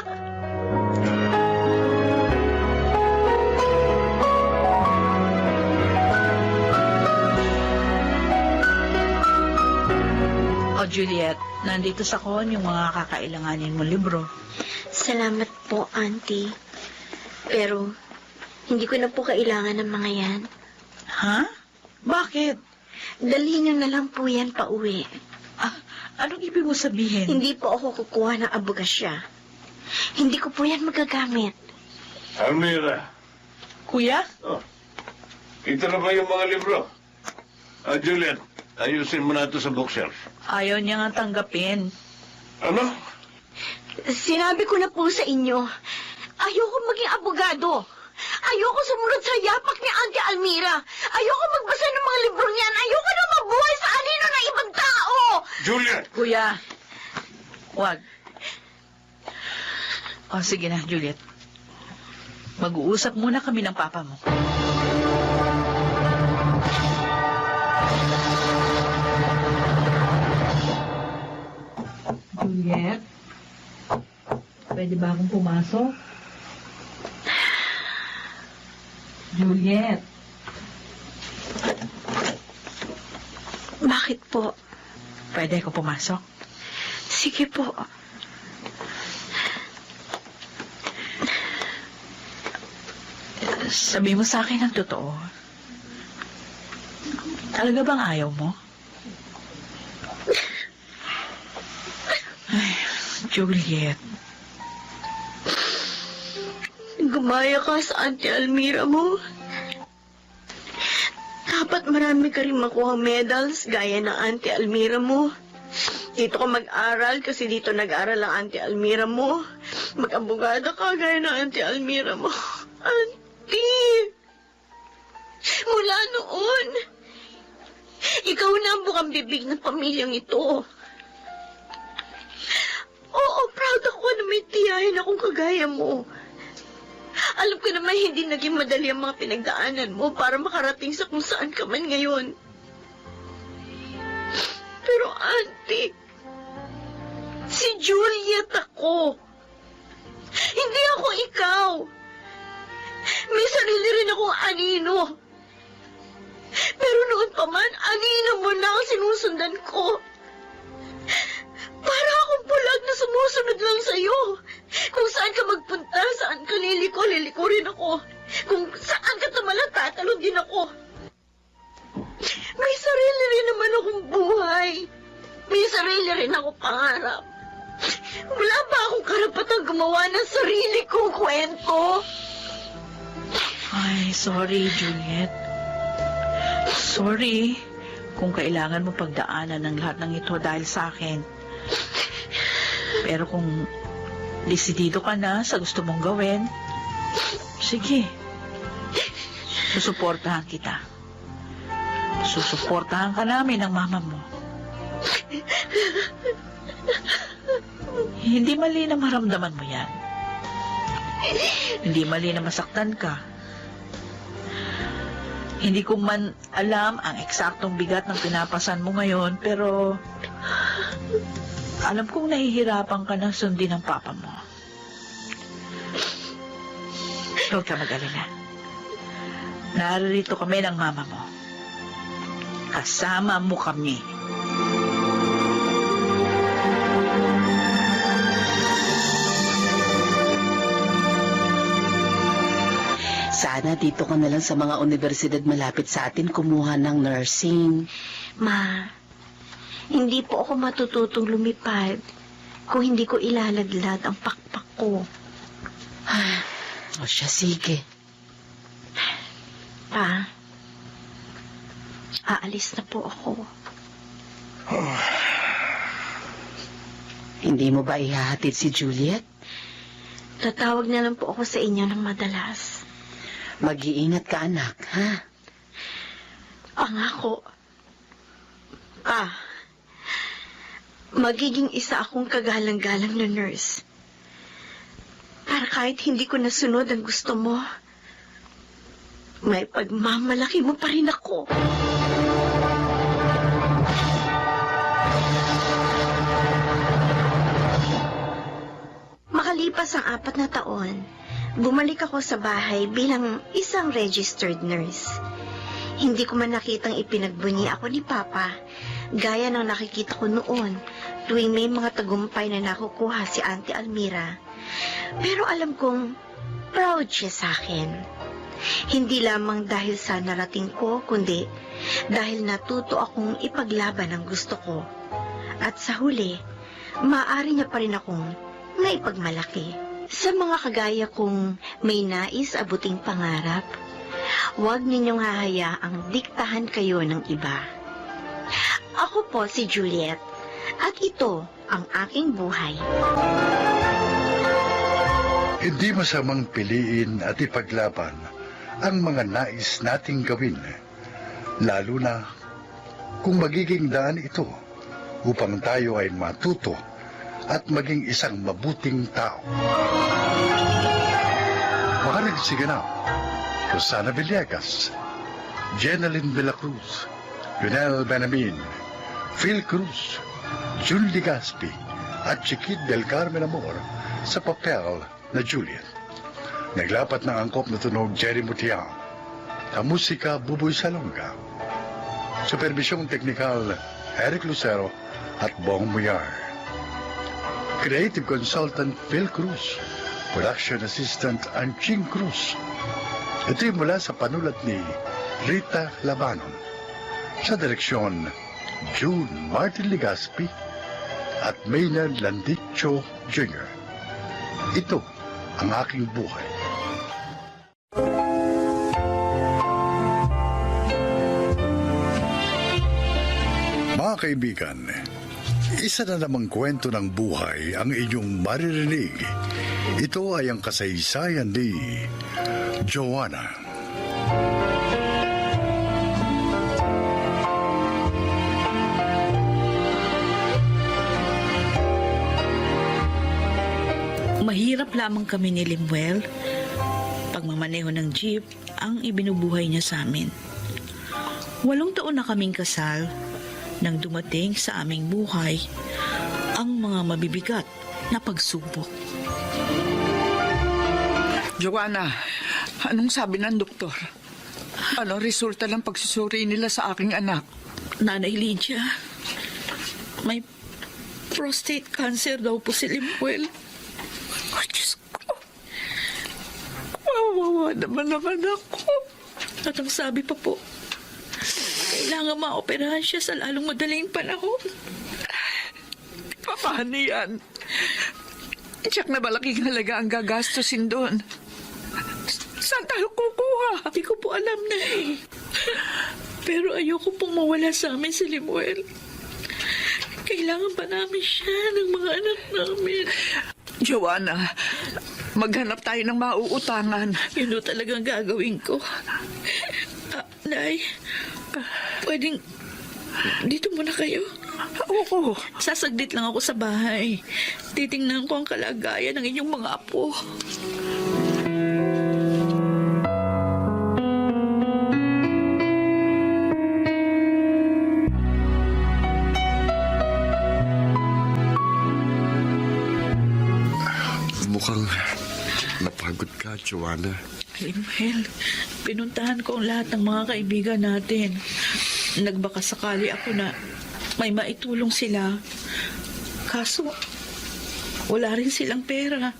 O Juliet, nandito sa kon yung mga kakailanganin mo libro. Salamat po, Auntie. Pero, hindi ko na po kailangan ng mga yan. Ha? Bakit? Dalhin nyo na lang po yan pa uwi. Ah, anong ibig mo sabihin? Hindi po ako kukuha ng abogasya. Hindi ko po yan magagamit. Almira, Kuya? ito na ba yung mga libro? Juliet, ayusin mo na ito sa bookshelf. Ayaw niya nga tanggapin. Ano? Sinabi ko na po sa inyo, ayoko maging abogado. Ayoko sumunod sa yapak ni Auntie Almira. Ayoko magbasa ng mga libro niyan. Ayoko na mabuhay sa anino ng ibang tao. Juliet! Kuya, wag. O sige na, Juliet. Mag-uusap muna kami ng papa mo. Juliet? Pwede ba akong pumasok? Juliet? Bakit po? Pwede ako pumasok? Sige po. Sabi mo sa akin ang totoo. Talaga bang ayaw mo? Ay, Juliet. Gumaya ka sa Auntie Almira mo. Dapat marami ka rin makuha medals gaya ng Auntie Almira mo. Dito ka mag-aral kasi dito nag-aral ang Auntie Almira mo. Mag-abogada ka gaya ng Auntie Almira mo. Auntie! Mula noon, ikaw na ang bukang bibig ng pamilyang ito. Oo, proud ako na may tiyahin akong kagaya mo. Alam ko naman hindi naging madali ang mga pinagdaanan mo para makarating sa kung saan ka man ngayon. Pero Auntie, si Juliet ako. Hindi ako ikaw. May sarili rin akong anino. Pero noon pa man, anino mo na ang sinusundan ko. Para akong bulag na sumusunod lang sa'yo. Kung saan ka magpunta, saan ka liliko rin ako. Kung saan ka tumalang, tatalon din ako. May sarili rin naman akong buhay. May sarili rin akong pangarap. Wala ba akong karapatang gumawa ng sarili kong kwento? Ay, sorry, Juliet. Sorry kung kailangan mo pagdaanan ng lahat ng ito dahil sa akin. Pero kung desidido ka na sa gusto mong gawin, Sige. Susuportahan kita. Susuportahan ka namin ng mama mo. Hindi mali na maramdaman mo yan. Hindi mali na masaktan ka. Hindi ko man alam ang eksaktong bigat ng pinapasan mo ngayon, pero alam kong nahihirapan ka na sundin ng papa mo. Huwag ka mag-alala. Narito kami ng mama mo. Kasama mo kami. Sana dito ka na lang sa mga universidad malapit sa atin kumuha ng nursing. Ma, hindi po ako matututong lumipad kung hindi ko ilaladlad ang pakpak ko. O siya, sige. Pa, aalis na po ako. Hindi mo ba ihahatid si Juliet? Tatawag na lang po ako sa inyo ng madalas. Mag-iingat ka, anak, ha? Pangako. Pa, magiging isa akong kagalang-galang na nurse. Para kahit hindi ko nasunod ang gusto mo, may pagmamalaki mo pa rin ako. Makalipas ang 4 na taon, bumalik ako sa bahay bilang isang registered nurse. Hindi ko man nakitang ipinagbunyi ako ni Papa, gaya ng nakikita ko noon tuwing may mga tagumpay na nakukuha si Auntie Almira. Pero alam kong proud siya sa akin. Hindi lamang dahil sa narating ko, kundi dahil natuto akong ipaglaban ang gusto ko. At sa huli, maaari niya pa rin akong naipagmalaki. Sa mga kagaya kong may nais abuting pangarap, huwag ninyong hahayaang diktahan kayo ng iba. Ako po si Juliet, at ito ang aking buhay. Hindi masamang piliin at ipaglaban ang mga nais nating gawin, lalo na kung magiging daan ito upang tayo ay matuto at maging isang mabuting tao. Makarag siganap, Rosana Villegas, Jeneline de la Cruz, Lionel Benamin, Phil Cruz, June Ligaspi, at Chiquit del Carmen Amor sa papel na Juliet. Naglapat ng angkop na tunog Jerry Mutiang. Ang musika Buboy Salonga. Supervisyong teknikal Eric Lucero at Bong Muyar. Creative Consultant Phil Cruz. Production Assistant Anching Cruz. Ito'y mula sa panulat ni Rita Labanon. Sa direksyon June Martin Ligaspi at Maynard Landicho Jr. Ito ang aking buhay. Mga kaibigan, isa na namang kwento ng buhay ang inyong maririnig. Ito ay ang kasaysayan ni Joanna. Mahirap lamang kami ni Limuel. Pagmamaneho ng jeep ang ibinubuhay niya sa amin. 8 taon na kaming kasal nang dumating sa aming buhay ang mga mabibigat na pagsubok. Joanna, anong sabi ng doktor? Ano resulta ng pagsusuri nila sa aking anak? Nanay Lydia, may prostate cancer daw po si Limuel. Ay, Diyos ko. Kawawa naman ako. At ang sabi pa po, kailangan maoperahan siya sa lalong madaling panahon. Paano yan? Tiyak na malaking halaga ang gagastusin doon. Saan tayo kukuha? Hindi ko po alam na eh. Pero ayoko pong mawala sa amin si Limuel. Kailangan pa namin siya ng mga anak namin. Joanna, Maghanap tayo ng mauutangan. Yun o talagang gagawin ko. Nay, pwedeng dito muna kayo. Oo. Sasaglit lang ako sa bahay. Titingnan ko ang kalagayan ng inyong mga apo. Mukhang napagod ka, Joanna. Limuel, pinuntahan ko ang lahat ng mga kaibigan natin. Nagbaka sakali ako na may maitulong sila. Kaso, wala rin silang pera.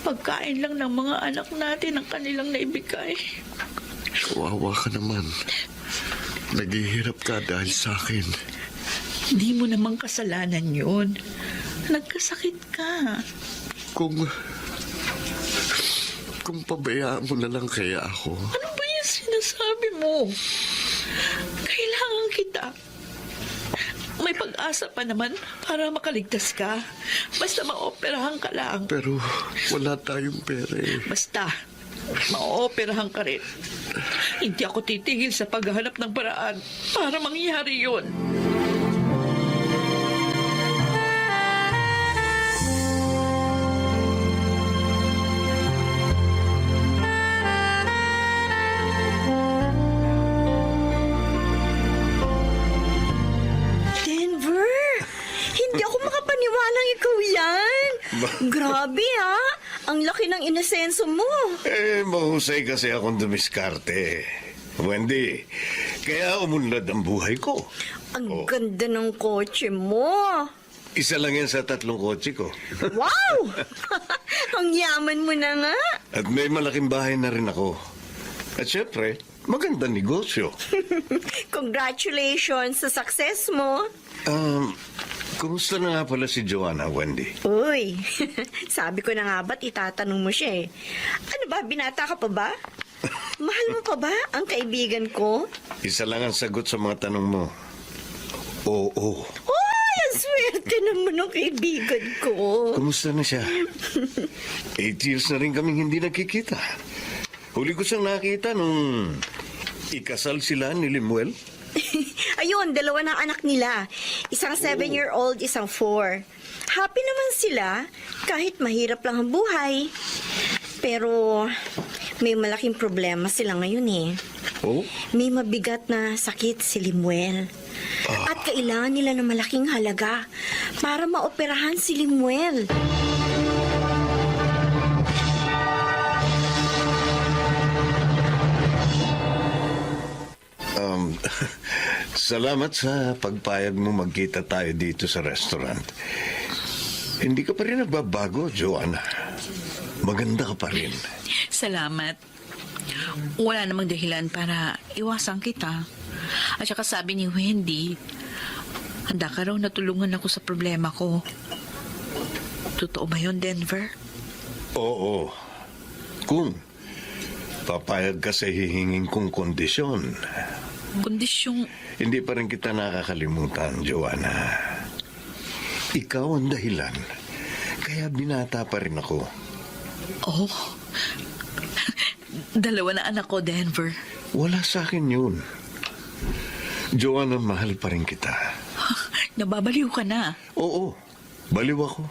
Pagkain lang ng mga anak natin ang kanilang naibigay. Kawawa ka naman. Naghihirap ka dahil sa akin. Hindi mo namang kasalanan yun. Nagkasakit ka. Kung pabayaan mo na lang kaya ako. Ano ba yung sinasabi mo? Kailangan kita. May pag-asa pa naman para makaligtas ka. Basta maoperahan ka lang. Pero wala tayong pera eh. Basta, maoperahan ka rin. Hindi ako titigil sa paghahanap ng paraan para mangyari yun. Denver, hindi ako makapaniwalang ikaw yan. Grabe ha, ang laki ng inasenso mo. Mahusay kasi akong dumiskarte. Wendy, kaya umunlad ang buhay ko. Ang ganda ng kotse mo. Isa lang yan sa 3 kotse ko. Wow! Ang yaman mo na nga. At may malaking bahay na rin ako. At syempre, magandang negosyo. Congratulations sa success mo. Kumusta na nga pala si Joanna, Wendy? Uy, sabi ko na nga ba't itatanong mo siya eh. Ano ba, binata ka pa ba? Mahal mo pa ba ang kaibigan ko? Isa lang ang sagot sa mga tanong mo. Oo. Uy, ang swerte naman ng kaibigan ko. Kumusta na siya? 8 years na rin kaming hindi nakikita. Huli ko siyang nakita nung ikasal sila ni Limuel. Ayun, 2 ng anak nila. Isang 7-year-old, isang 4. Happy naman sila kahit mahirap lang ang buhay. Pero may malaking problema sila ngayon eh. Oh? May mabigat na sakit si Limuel. At kailangan nila ng malaking halaga para maoperahan si Limuel. Salamat sa pagpayag mo magkita tayo dito sa restaurant. Hindi ka pa rin nagbabago, Joanna. Maganda ka pa rin. Salamat. Wala namang dahilan para iwasan kita. At saka sabi ni Wendy, handa ka raw na tulungan ako sa problema ko. Totoo ba yun, Denver? Oo. Kung papayag ka sa hihingin kong kondisyon, Kondisyong... hindi pa rin kita nakakalimutan, Joanna. Ikaw ang dahilan. Kaya binata pa rin ako. Oh, 2 na anak ko, Denver. Wala sa akin yun. Joanna, mahal pa rin kita. Nababaliw ka na. Oo, baliw ako.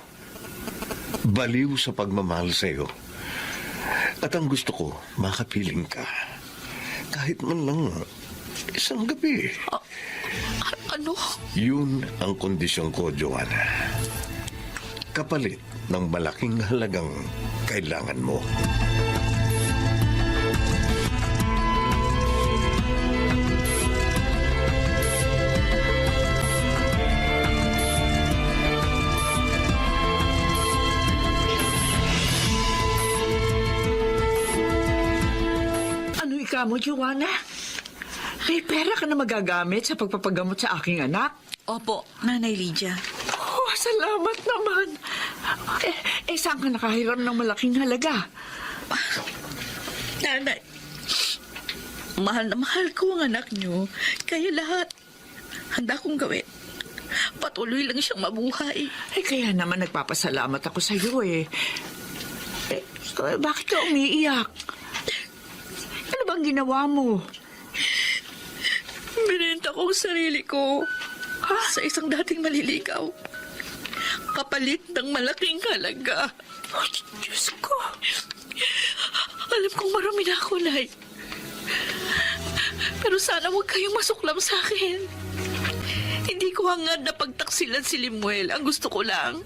Baliw sa pagmamahal sa'yo. At ang gusto ko, makapiling ka. Kahit man lang isang gabi. Ano? Yun ang kondisyon ko, Joanna. Kapalit ng malaking halagang kailangan mo. Ano ikaw mo, Joanna? May pera ka na magagamit sa pagpapagamot sa aking anak? Opo, Nanay Lydia. Oh, salamat naman. Saan ka nakahiram ng malaking halaga? Nanay, mahal na mahal ko ang anak niyo. Kaya lahat, handa kong gawin. Patuloy lang siyang mabuhay. Kaya naman nagpapasalamat ako sa iyo eh. Bakit ka umiiyak? Ano bang ginawa mo? Binenta ko ang sarili ko sa isang dating maliligaw. Kapalit ng malaking halaga. Oh, Diyos ko. Alam kong marami na ako, Nay. Pero sana huwag kayong masuklam sa akin. Hindi ko hangad na pagtaksilan si Limuel. Ang gusto ko lang,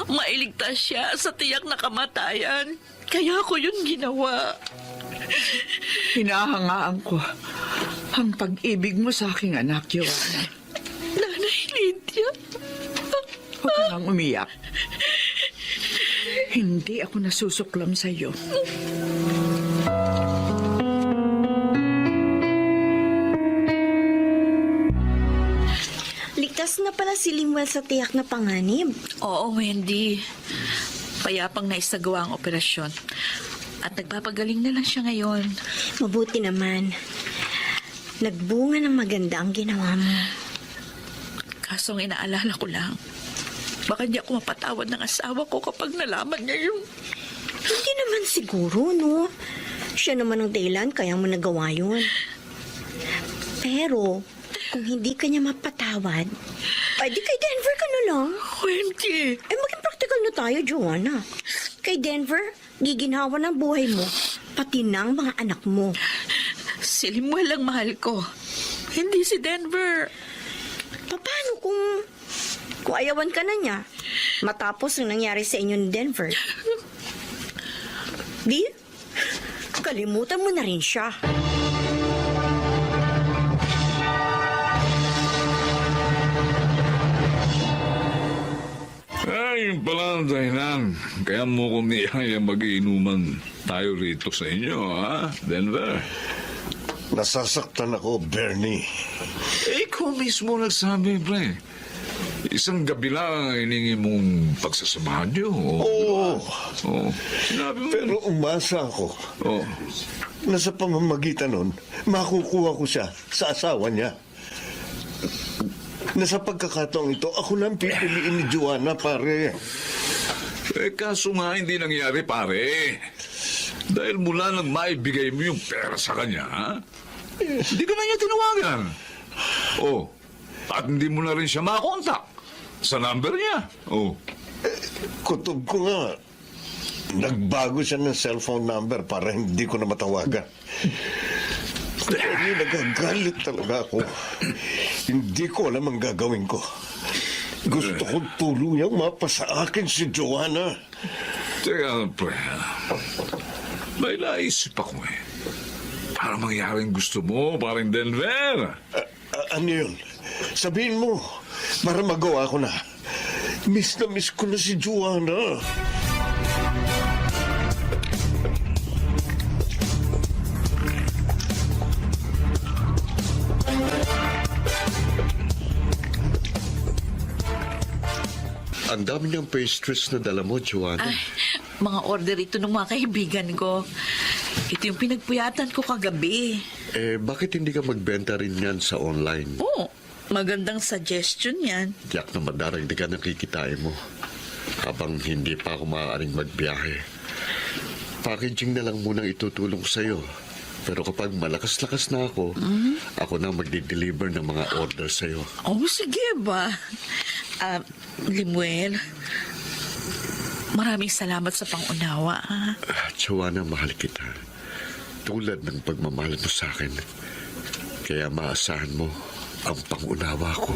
mailigtas siya sa tiyak na kamatayan. Kaya ko yun ginawa. Hinahangaan ko ang pag-ibig mo sa aking anak, Joanna. Nanay Lydia. Huwag ka nang umiyak. Hindi ako nasusuklam sa iyo. Ligtas na pala si Limuel sa tiyak na panganib. Oo, Wendy. Payapang naisagawa ang operasyon. At nagpapagaling na lang siya ngayon. Mabuti naman. Nagbunga ng maganda ang ginawa mo. Kaso ang inaalala ko lang, baka hindi ako mapatawad ng asawa ko kapag nalaman niya yung... Hindi naman siguro, no? Siya naman ang dahilan kaya mo nagawa yun. Pero, kung hindi ka niya mapatawad, ay di kay Denver ka na lang. Wendy! Maging practical na tayo, Joanna. Kay Denver, giginhawa ng buhay mo, pati ng mga anak mo. Si Limuel ang mahal ko. Hindi si Denver. Paano kung ayawan ka na niya, matapos ang nangyari sa inyo ni Denver? Di, kalimutan mo na rin siya. Ay, yun pala ang dahilan. Kaya mo ko niyaya mag-iinuman tayo rito sa inyo, ha, Denver? Nasasaktan ako, Bernie. Ikaw mismo nagsabi, pre. Isang gabi lang ang hiningi mong pagsasamahan niyo. Oo, Oo. Sinabi mo. pero umasa ako Oo. na sa pamamagitan nun, makukuha ko siya sa asawa niya. Na sa pagkakataong ito, ako nang pipiliin ni Joanna, pare. Kaso nga hindi nangyari, pare. Dahil mula nang maibigay mo yung pera sa kanya, hindi ka na niya tinawagan. Oh, at hindi mo na rin siya makontak sa number niya. Oh. Kutob ko nga, nagbago siya ng cellphone number para hindi ko na matawagan. Pero nagagalit talaga ako. Hindi ko alam ang gagawin ko. Gusto ko tuluyang mapasa akin si Joanna. Teka, pre. May naisip ako eh. Para mangyaring gusto mo, parang Denver. Ano yun? Sabihin mo, para magawa ko na. Miss na miss ko na si Joanna. Ang dami niyang pastries na dala mo, Joanna. Ay, mga order ito ng mga kaibigan ko. Ito yung pinagpuyatan ko kagabi. Bakit hindi ka magbenta rin yan sa online? Oo, magandang suggestion yan. Tiyak na madarang di ka nakikitain mo. Habang hindi pa ako maaaring magbiyahe. Packaging na lang munang itutulong sa'yo. Pero kapag malakas-lakas na ako, ako na magdi-deliver ng mga order sa'yo. Oh, sige ba? Limuel, maraming salamat sa pangunawa. Ha? Joanna, mahal kita. Tulad ng pagmamahal mo sa akin. Kaya maasahan mo ang pangunawa ko.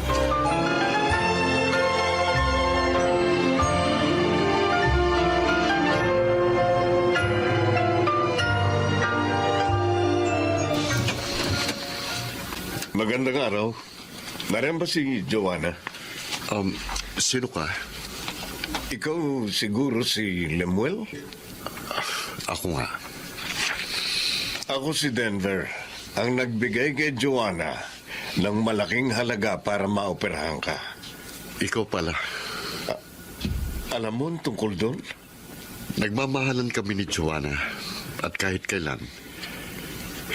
Magandang araw. Nariyan ba si Joanna? Sino ka? Ikaw siguro si Lemuel? Ako nga. Ako si Denver, ang nagbigay kay Joanna ng malaking halaga para maoperahan ka. Ikaw pala. Alam mo ang tungkol doon? Nagmamahalan kami ni Joanna. At kahit kailan,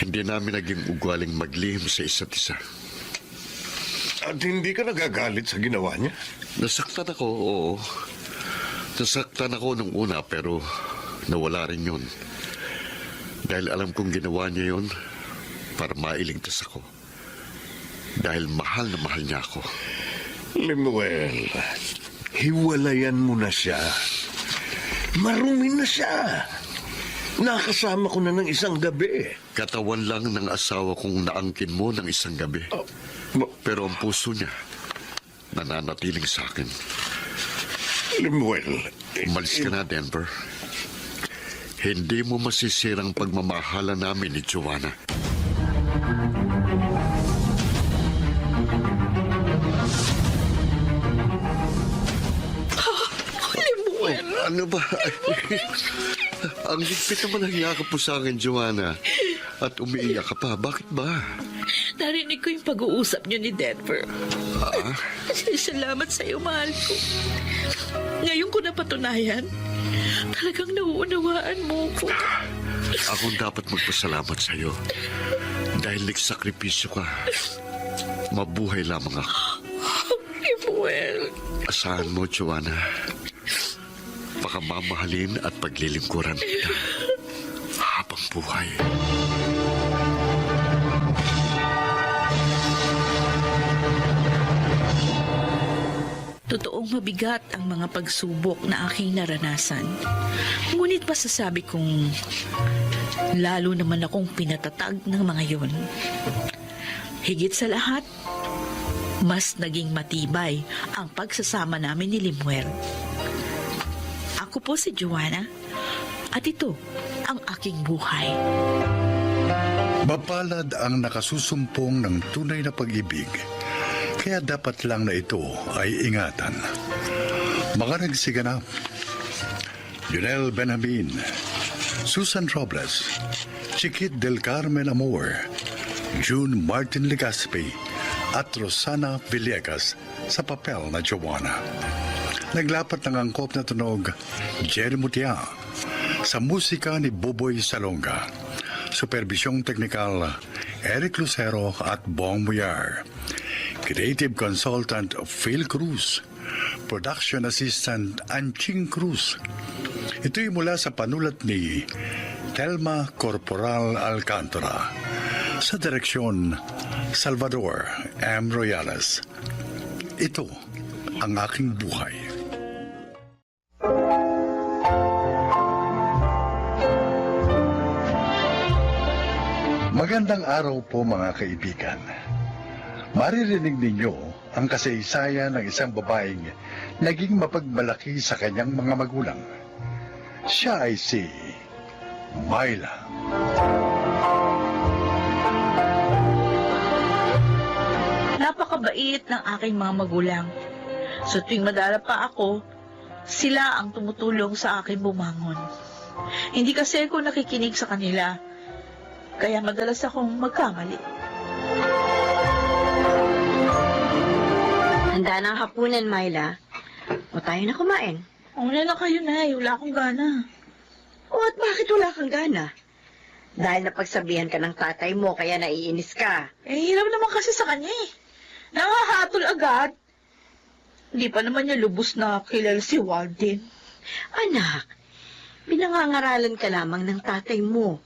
hindi namin naging ugwaling maglihim sa isa't isa. At hindi ka nagagalit sa ginawa niya? Nasaktan ako, oo. Nasaktan ako nung una, pero nawala rin yun. Dahil alam kong ginawa niya yun para mailigtas ako. Dahil mahal na mahal niya ako. Lemuel, hiwalayan mo na siya. Marumi na siya. Nakasama ko na ng isang gabi. Katawan lang ng asawa kong naangkin mo ng isang gabi. Pero ang puso niya, nananatiling sa akin. Lemuel, Umalis ka na, Denver. Hindi mo masisirang pagmamahala namin ni Joanna. Ano ba? Ang higpit naman ang yakap mo sa akin, Joanna. At umiiyak ka pa. Bakit ba? Narinig ko yung pag-uusap niyo ni Denver. Ah? Salamat sa iyo, mahal ko. Ngayon ko napatunayan, talagang nauunawaan mo ko. Akong dapat magpasalamat sa iyo. Dahil nagsakripisyo ka. Mabuhay lamang ako. Lemuel. Asahan mo, Joanna. Pakamamahalin at paglilingkuran kita habang buhay. Totoong mabigat ang mga pagsubok na aking naranasan. Ngunit masasabi kong lalo naman akong pinatatag ng mga yon. Higit sa lahat, mas naging matibay ang pagsasama namin ni Lemuel. Ako po si Joanna at ito ang aking buhay. Mapalad ang nakasusumpong ng tunay na pag-ibig. Kaya dapat lang na ito ay ingatan. Mga nagsiganap: Junel Benjamin, Susan Robles, Chiquit del Carmen Amor, June Martin Legaspi, at Rosana Villegas sa papel na Joanna. Naglapat ng angkop na tunog, Jerry Mutia. Sa musika ni Boboy Salonga. Supervisyong teknikal, Eric Lucero at Bong Muyar. Creative Consultant Phil Cruz. Production Assistant Anching Cruz. Ito'y mula sa panulat ni Telma Corporal Alcantara. Sa direksyon, Salvador M. Royales. Ito ang aking buhay. Magandang araw po mga kaibigan. Maririnig ninyo ang kasaysayan ng isang babaeng naging mapagmalaki sa kanyang mga magulang. Siya ay si Myla. Napakabait ng aking mga magulang. So tuwing madala pa ako, sila ang tumutulong sa akin bumangon. Hindi kasi ako nakikinig sa kanila, kaya madalas akong magkamali. Handa na ang hapunan, Myla. O tayo na kumain. Una na kayo, Nay. Wala akong gana. O at bakit wala kang gana? Dahil napagsabihan ka ng tatay mo, kaya naiinis ka. Eh, hirap naman kasi sa kanya eh. Nangahatol agad. Hindi pa naman niya lubos na kilala si Walden. Anak, pinangangaralan ka lamang ng tatay mo.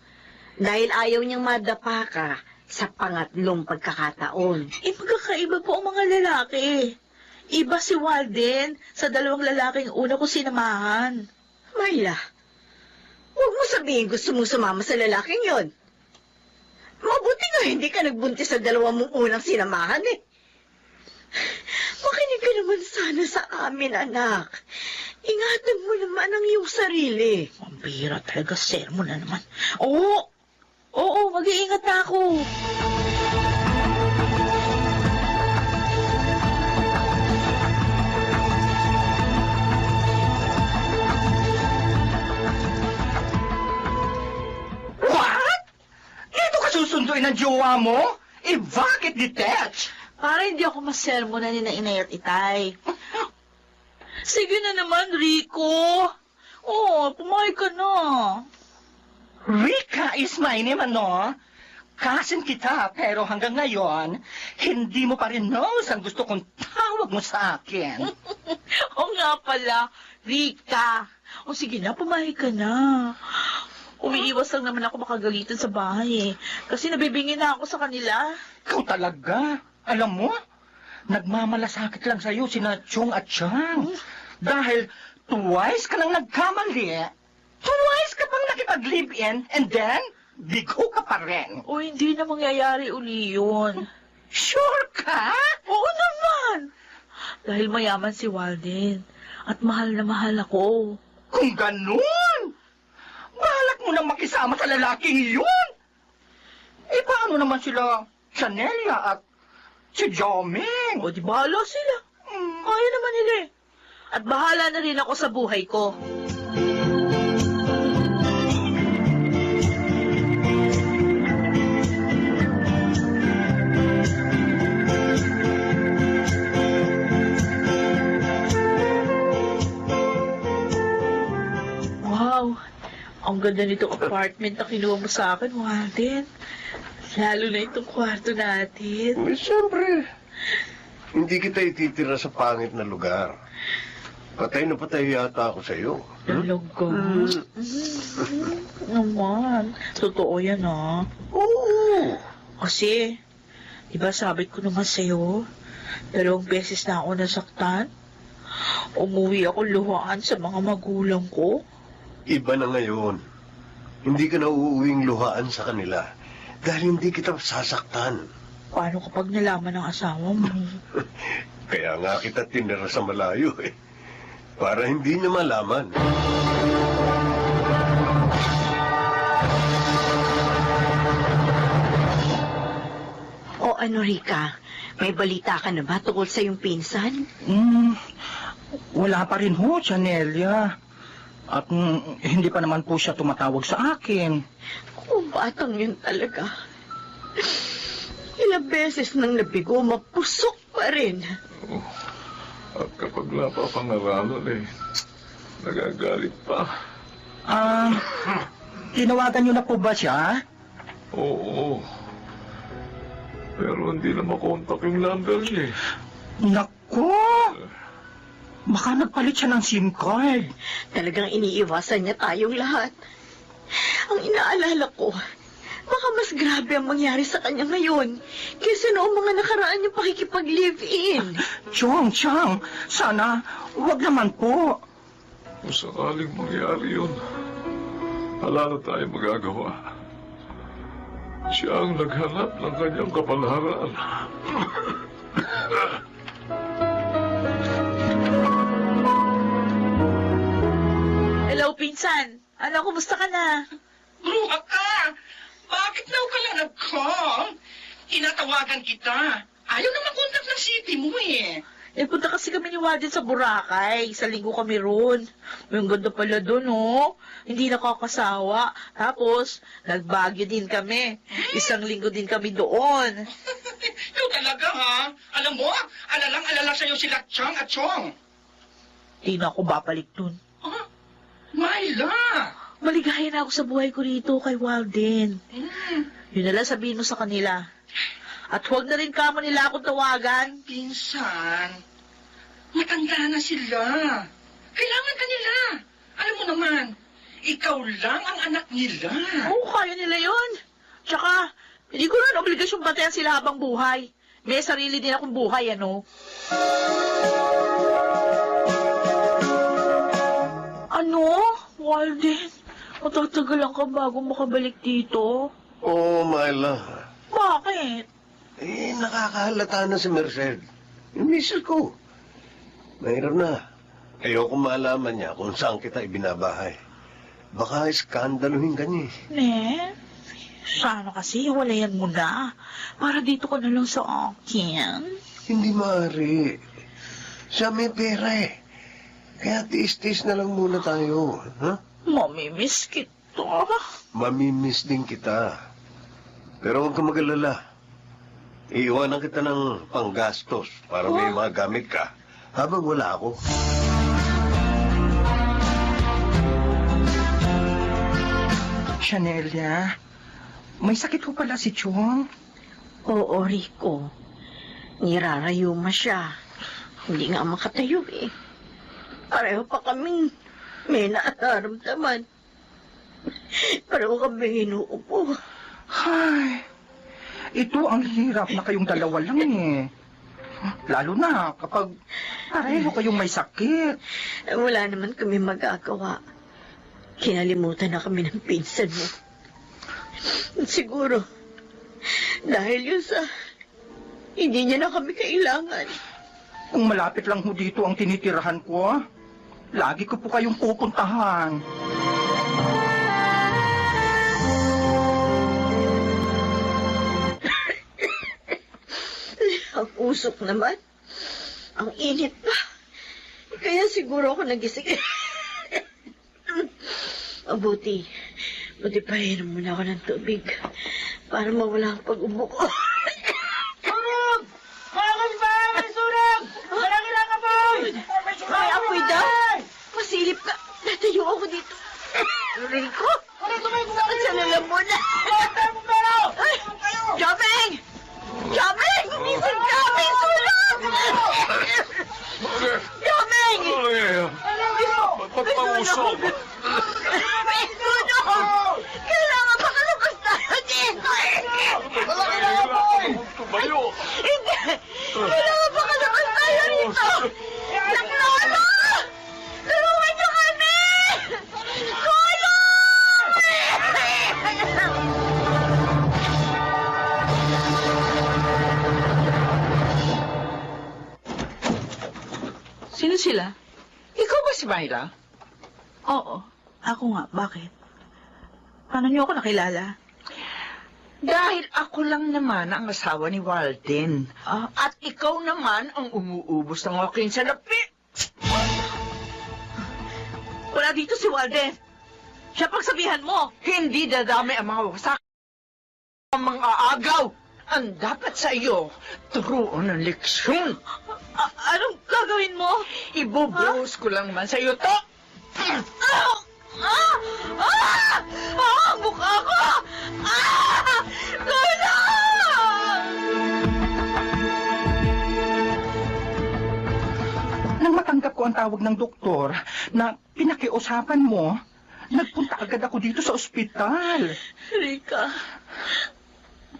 Dahil ayaw niyang madapa ka sa pangatlong pagkakataon. Eh, magkakaiba po ang mga lalaki. Iba si Walden sa dalawang lalaking una ko sinamahan. Myla, huwag mo sabihin gusto mo sumama sa lalaking yon. Mabuti nga hindi ka nagbuntis sa dalawang mong unang sinamahan eh. Makinig ka naman sana sa amin, anak. Ingatan mo naman ang iyong sarili. Ang bihira talaga, sermon na naman. Oo, mag-iingat na ako. What? Dito ka susunduin ng jowa mo? Eh, bakit detach? Para hindi ako masermonan ni na inay at itay. Sige na naman, Rico. Pumayag ka na. Rika is my name, ano? Kasin kita, pero hanggang ngayon, hindi mo pa rin knows ang gusto kong tawag mo sa akin. Oo nga pala, Rika. O sige na, pumayag ka na. Umiiwas lang naman ako makagalitan sa bahay eh. Kasi nabibingin na ako sa kanila. Ikaw talaga. Alam mo, nagmamalasakit lang sa'yo sina Chong at Chang. Dahil twice ka lang nagkamali. Twice ka bang nakipag-live-in and then bigo ka pa rin. O hindi na mangyayari uli yun. Sure ka? Oo naman. Dahil mayaman si Walden. At mahal na mahal ako. Kung ganun, balak mo nang makisama sa lalaking yun. Eh, paano naman sila Chanelia at si Joming? O di bahala sila. Kaya naman nila eh. At bahala na rin ako sa buhay ko. Wow, ang ganda nitong apartment na kinuha mo sa akin, Walden. Lalo na itong kwarto natin. Eh, siyempre, hindi kita ititira sa pangit na lugar. Patay na patay yata ako sa'yo. Talaga. Naman. Totoo yan, ah. Oo. Kasi, di ba sabi ko naman sa'yo, 2 beses na ako nasaktan. Umuwi ako luhaan sa mga magulang ko. Iba na ngayon. Hindi ka na uuwing luhaan sa kanila. Dahil hindi kita sasaktan. Paano kapag nalaman ng asawa mo? Kaya nga kita tinira sa malayo eh. Para hindi niya malaman. O ano, Rika? May balita ka na ba tungkol sa iyong pinsan? Wala pa rin ho, Chanelia. At hindi pa naman po siya tumatawag sa akin. Kung batang yun talaga. Ilang beses nang nabigo, mapusok pa rin. At kapag napapangaralan eh, nagagalit pa. Tinawagan niyo na po ba siya? Oo. Pero hindi na makontak yung number niya eh. Naku! Baka nagpalit siya ng SIM card. Talagang iniiwasan niya tayong lahat. Ang inaalala ko, baka mas grabe ang mangyari sa kanya ngayon kaysa noong mga nakaraan niyang pakikipag-live-in. Chong, sana wag naman po. Kung sakaling mangyari yun, wala na tayo magagawa. Siya ang naghanap ng kanyang kapalaran. Hello, pinsan. Ano, kumusta ka na? Bruha ka! Bakit daw ka lang nag-call? Tinatawagan kita. Ayaw na makontak ng city mo eh. Eh, punta kasi kami ni Walden sa Boracay. Sa linggo kami roon. May ang ganda pala doon, oh. Hindi nakakasawa. Tapos, nagbagyo din kami. 1 linggo din kami doon. Ikaw talaga ha? Alam mo, alalang-alala sa'yo sila Chang at Chong. Di na ako babalik doon. Myla! Maligaya na ako sa buhay ko rito kay Walden. Yun na lang sabihin mo sa kanila. At huwag na rin kamo nila akong tawagan. Pinsan, matanda na sila. Kailangan ka nila. Alam mo naman, ikaw lang ang anak nila. Oo, kaya nila yun. Tsaka, hindi ko rin obligasyong batayan sila habang buhay. May sarili din akong buhay, ano? Ano? Walden, matatagalan ka bago makabalik dito? Oo, Myla. Bakit? Eh, nakakahalata na si Merced. Yung misis ko. Mahirap na. Ayoko malaman niya kung saan kita ibinabahay. Baka iskandaluhin ka niya. Sana kasi walayan mo na. Para dito ka na lang sa akin. Hindi maaari. Siya may pera eh. Kaya tiis-tiis na lang muna tayo. Ha? Mamimiss kita. Mamimiss din kita. Pero huwag ka mag-alala. Iiwanan kita ng panggastos para may magamit ka habang wala ako. Chanelia, may sakit ko pala si Chong. Oo, Rico. Nirarayuma siya. Hindi nga makatayo eh. Pareho pa kaming may nararamdaman. Pero kami inuupo. Ay, ito ang hirap na kayong dalawa lang eh. Lalo na kapag pareho kayong may sakit. Wala naman kami magagawa. Kinalimutan na kami ng pinsan mo. Siguro, dahil yun sa hindi niya na kami kailangan. Kung malapit lang ho dito ang tinitirahan ko, lagi ko po kayong pupuntahan. Ang usok naman. Ang init pa. Kaya siguro ako nagising. Buti pa inom muna ako ng tubig para mawala ang pag-ubo ko. Sunog! Bakit ba? May sunog! Malaki lang ka po! May apoy daw. Masilip ka. Natayo ako dito. Rico! Sanalam mo na. Jobeng! Jobeng! Minsan Jobeng! Sunog! Jobeng! Pagpangusok! May sunog! Kailangan makalabas tayo dito eh! Tumayo! Hindi! Kailangan makalabas tayo dito! Naklolo! Tulungan niyo kami! Tulong! Sino sila? Ikaw ba si Myla? Oo, ako nga. Bakit? Paano niyo ako nakilala? Dahil ako lang naman ang asawa ni Walden. At ikaw naman ang umuubos ng aking salapi. Wala dito si Walden. Siya pagsabihan mo. Hindi dadami ang mga wasak ang mga aagaw. Ang dapat sa iyo, turuan ng leksyon. Anong gagawin mo? Ibubuhos ko lang man sa iyo to. Ang mukha ko! Tulong! Nang matanggap ko ang tawag ng doktor na pinakiusapan mo, nagpunta agad ako dito sa ospital. Rika,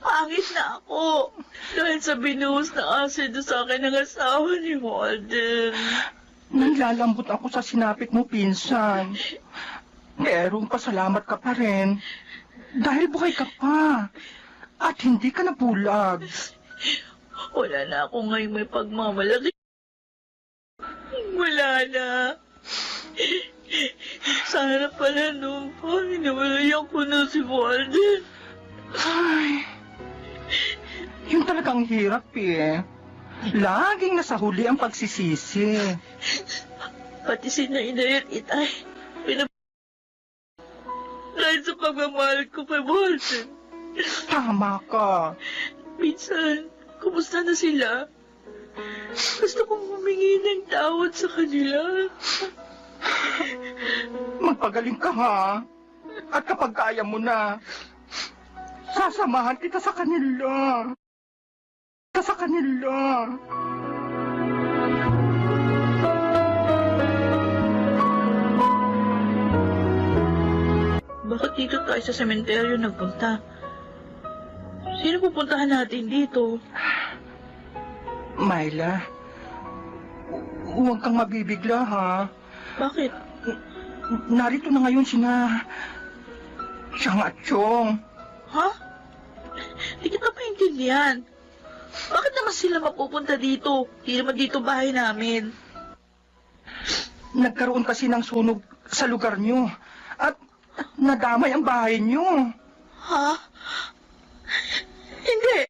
pangit na ako. Dahil sa binuhos na asido sa akin ng asawa ni Walden. Naglalambot ako sa sinapit mo, pinsan. Pero pasalamat ka pa rin. Dahil buhay ka pa. At hindi ka nabulag. Wala na ako ngayong may pagmamalaki. Wala na. Sana pala noon pa, hinawalayan ko na si Walden. Ay, yun talagang hirap eh. Laging nasa huli ang pagsisisi. Pati si Nainay at Itay. Dahil sa pagmamahal ko kay Walden. Tama ka. Minsan, kumusta na sila? Gusto kong humingi ng tawad sa kanila. Magpagaling ka ha. At kapag kaya mo na, sasamahan kita sa kanila. Sa kanila. Bakit dito tayo sa sementeryo nagpunta? Sino pupuntahan natin dito? Myla, huwag kang mabibigla ha. Bakit? Narito na ngayon sina Siyang at Chong. Ha? Hindi kita maintindihan. Bakit naman sila mapupunta dito? Hindi naman dito bahay namin. Nagkaroon kasi ng sunog sa lugar nyo. At nadamay ang bahay nyo. Ha? Hindi.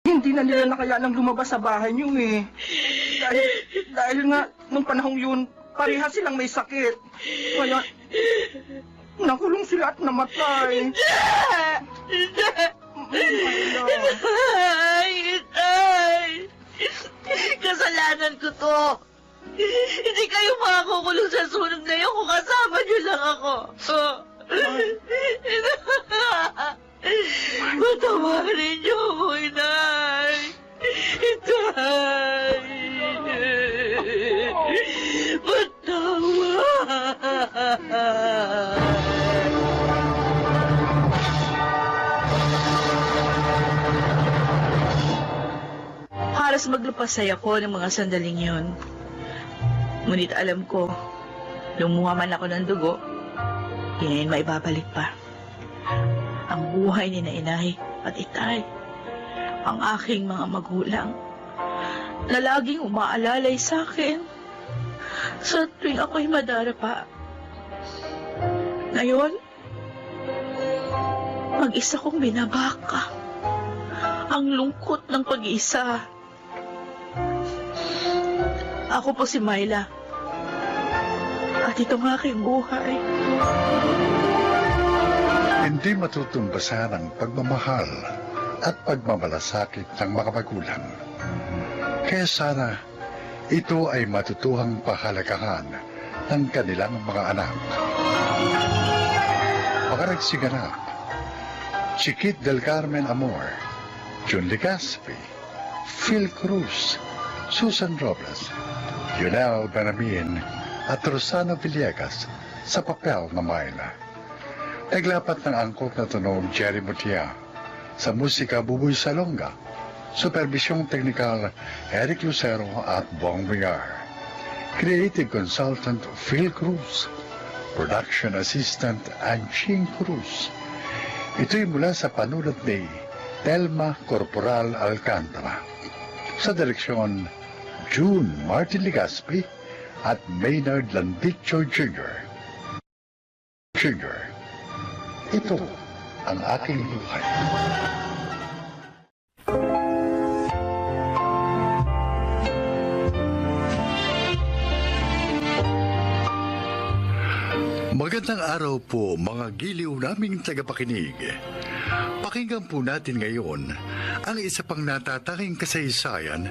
Hindi na nila nakayanang lumabas sa bahay nyo eh. Dahil nga, nung panahong yun, pareha silang may sakit. Kaya, nakulong sila at namatay. Hindi! Myla. Itay! Kasalanan ko to. Hindi kayo makakukulong sa sunog na yun kung kasama niyo lang ako. Patawarin niyo ako, Inay. Itay! Patawad! napapasaya ko ng mga sandaling yun. Ngunit alam ko, lumuha man ako ng dugo, di na yun maibabalik pa. Ang buhay ni na inay at itay, ang aking mga magulang, na laging umaalalay sa akin sa tuwing ako'y madarapa. Ngayon, mag-isa kong binabaka ang lungkot ng pag-iisa. Ako po si Myla. At itong aking buhay. Hindi matutumbasan ang pagmamahal at pagmamalasakit ng mga magulang. Kaya sana ito ay matutuhang pahalagahan ng kanilang mga anak. Mga nagsiganap, Chiquit del Carmen Amor, Jun Legaspi, Phil Cruz, Susan Robles, Yunel Benamin at Rosana Villegas sa papel na Myla. Naglapat ng angkop na tunog Jerry Mutia, sa musika Buboy Salonga, supervisyong teknikal Eric Lucero at Bong Villar, creative consultant Phil Cruz, production assistant Anching Cruz. Ito'y mula sa panulat ni Telma Corporal Alcantara, sa direksyon June Martin Legaspi at Maynard Landicho Jr. Ito ang aking buhay. Magandang araw po mga giliw naming tagapakinig. Pakinggan po natin ngayon ang isa pang natatanging kasaysayan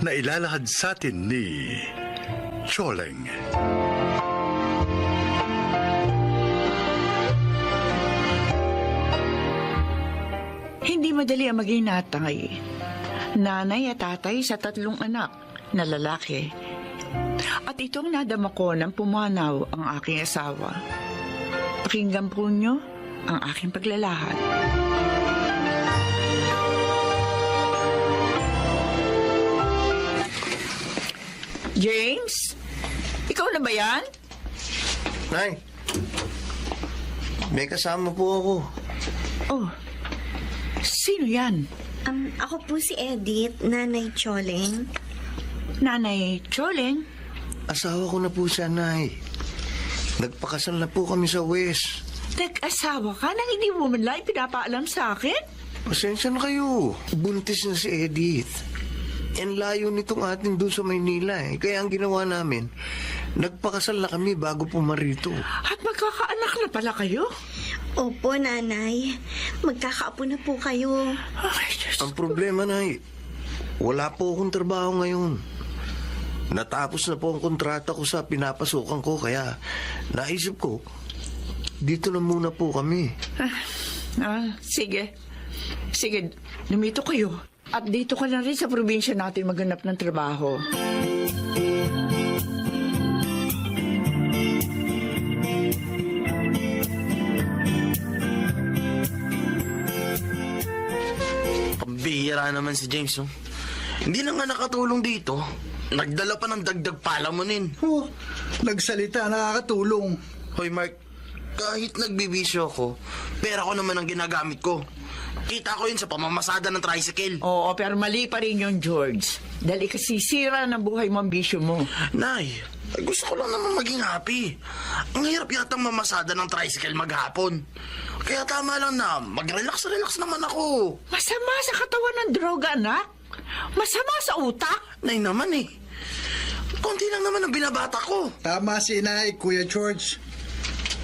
na ilalahad sa atin ni Choleng. Hindi madali ang maging natay. Nanay at tatay sa 3 anak na lalaki. At itong nadama ko nang pumanaw ang aking asawa. Pakinggan po nyo ang aking paglalahad. James? Ikaw na ba yan? Nay, may kasama po ako. Oh, sino yan? Ako po si Edith, Nanay Choleng. Nanay Choleng? Asawa ko na po siya, Nay. Nagpakasal na po kami sa West. Nag-asawa ka nang hindi mo man lang pinapaalam sa akin? Pasensya na kayo. Buntis na si Edith. Ang layo nitong atin doon sa Maynila eh. Kaya ang ginawa namin, nagpakasal na kami bago pumarito. At magkakaanak na pala kayo? Opo, Nanay. Magkakaapo na po kayo. Ay, Diyos. Ang problema, Nay, wala po akong trabaho ngayon. Natapos na po ang kontrata ko sa pinapasukan ko, kaya naisip ko, dito na muna po kami. Sige. Sige, lumito kayo. At dito ka na rin sa probinsya natin maghanap ng trabaho. Pambihira naman si James, no? Hindi na nga nakatulong dito. Nagdala pa ng dagdag palamunin. Oh, nagsalita, nakakatulong. Hoy, Mark, kahit nagbibisyo ako, pera ko naman ang ginagamit ko. Kita ko yun sa pamamasada ng tricycle. Oo, pero mali pa rin yun, George. Dahil ikasisira ng buhay mo ang bisyo mo. Nay, gusto ko lang naman maging happy. Ang hirap yatang mamasada ng tricycle maghapon. Kaya tama lang na mag-relax naman ako. Masama sa katawan ng droga, anak. Masama sa utak. Nay naman eh. Konti lang naman ang binabata ko. Tama si Inay, Kuya George.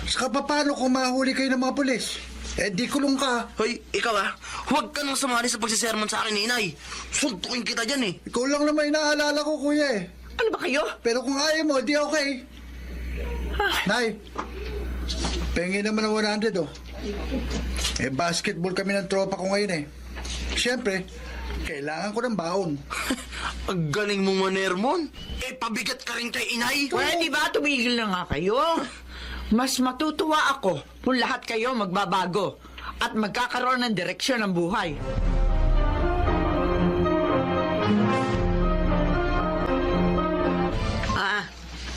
Saka paano kung mahuli kayo ng mga pulis? Eh, di kulong ka. Hoy, ikaw huwag ka nang sumali sa pagsisermon sa akin ni Inay. Suntukin kita dyan eh. Ikaw lang naman inaalala ko, Kuya eh. Ano ba kayo? Pero kung ayaw mo, di okay. Nay, pengi naman ng 100 oh. Eh, basketball kami ng tropa ko ngayon eh. Siyempre, kailangan ko ng baon. Ang galing mo, Manermon. Eh, pabigat ka rin kay Inay. Pwede ba tumigil na nga kayo? Mas matutuwa ako kung lahat kayo magbabago at magkakaroon ng direksyon ng buhay.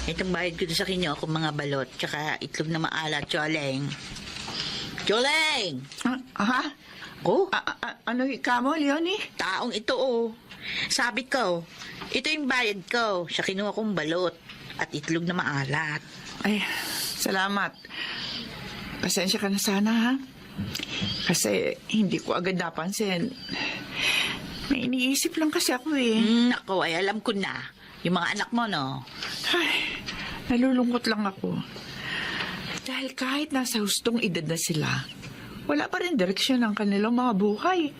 Itong bayad ko sa kinyo kung mga balot, tsaka itlog na maalat, Choleng. Choleng! Ha? Oh, Ano ka mo, Leonie? taong ito oh. Sabi ko, ito yung bayad ko sa kinuha kong balot at itlog na maalat. Ay, salamat. Pasensya ka na sana, ha? Kasi hindi ko agad napansin. May iniisip lang kasi ako eh. Nako, ay alam ko na. Yung mga anak mo, no? Ay, nalulungkot lang ako. Dahil kahit nasa hustong edad na sila, wala pa rin direksyon ang kanilang mga buhay.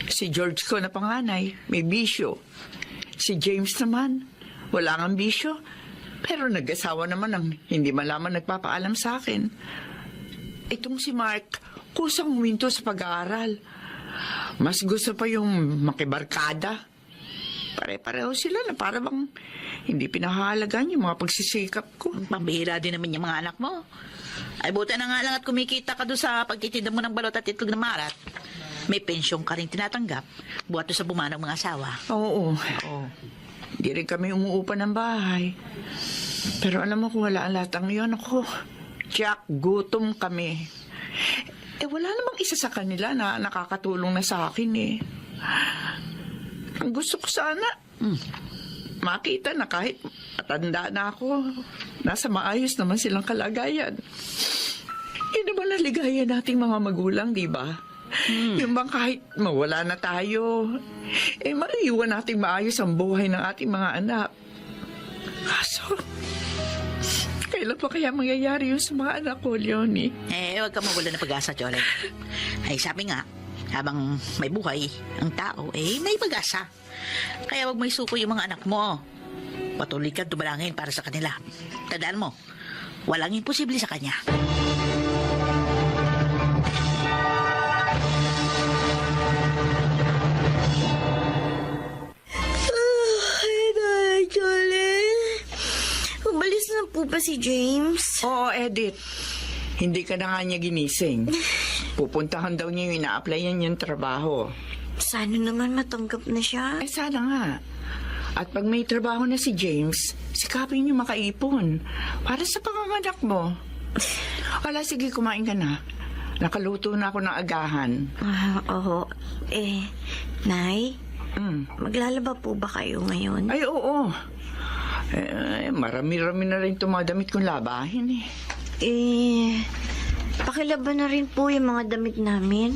Si George ko na panganay, may bisyo. Si James naman, wala ngang bisyo. Pero nag-asawa naman ang hindi malaman nagpapaalam sa akin. Itong si Mark, kusang huminto sa pag-aaral. Mas gusto pa yung makibarkada. Pare-pareho sila na para bang hindi pinahalagan yung mga pagsisikap ko. Pambihira din naman yung mga anak mo. Ay, buti na nga lang at kumikita ka doon sa pagtitinda mo ng balot at itlog na marat. May pensyong ka rin tinatanggap. Buhat doon sa bumanang mga asawa. Oo. Hindi rin kami umuupa ng bahay. Pero alam mo kung wala ang latang yun, ako, Jack, gutom kami. Wala namang isa sa kanila na nakakatulong na sa akin eh. Ang gusto ko sana, makita na kahit matanda na ako, nasa maayos naman silang kalagayan. Yun naman naligaya nating mga magulang, di ba? Yung bang kahit mawala na tayo, maiiwan nating maayos ang buhay ng ating mga anak. Kaso, kailan pa kaya mangyayari yun sa mga anak ko, Leonie? Huwag ka mawala ng pag-asa, Choleng. Ay, sabi nga, habang may buhay ang tao, may pag-asa. Kaya wag mo isuko yung mga anak mo. Patuloy kang tumalangin para sa kanila. Tandaan mo, walang imposible sa kanya. Umalis na po ba si James? Oo, Edith. Hindi ka na nga niya ginising. Pupuntahan daw niya yung ina-applyan niyang trabaho. Sana naman matanggap na siya. Sana nga. At pag may trabaho na si James, sikapin niyo makaipon. Para sa panganganak mo. Wala, sige, kumain ka na. Nakaluto na ako ng agahan. Oo. Nay, maglalaba po ba kayo ngayon? Ay, oo. Marami-rami na rin tumadamit kong labahin eh. Pakilaba na rin po yung mga damit namin.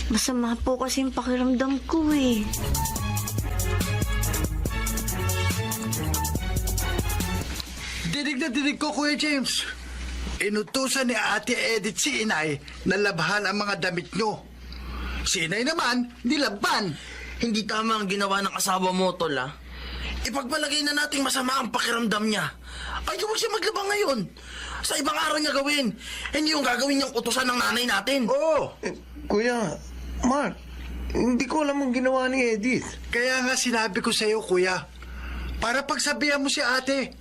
Masama po kasi yung pakiramdam ko eh. Dinig na dinig ko, Kuya James. Inutusan ni Ate Edith si Inay na labhan ang mga damit nyo. Si Inay naman, nilaban. Hindi tama ang ginawa ng asawa mo, Tol, ah. Ipagpalagay na nating masama ang pakiramdam niya. Ay, huwag siya maglaba ngayon. Sa ibang araw niya gawin. Hindi yung gagawin niyang utusan ng nanay natin. Oo. Kuya, Mark, hindi ko alam ang ginawa ni Edith. Kaya nga sinabi ko sa'yo, Kuya. Para pagsabihan mo si ate.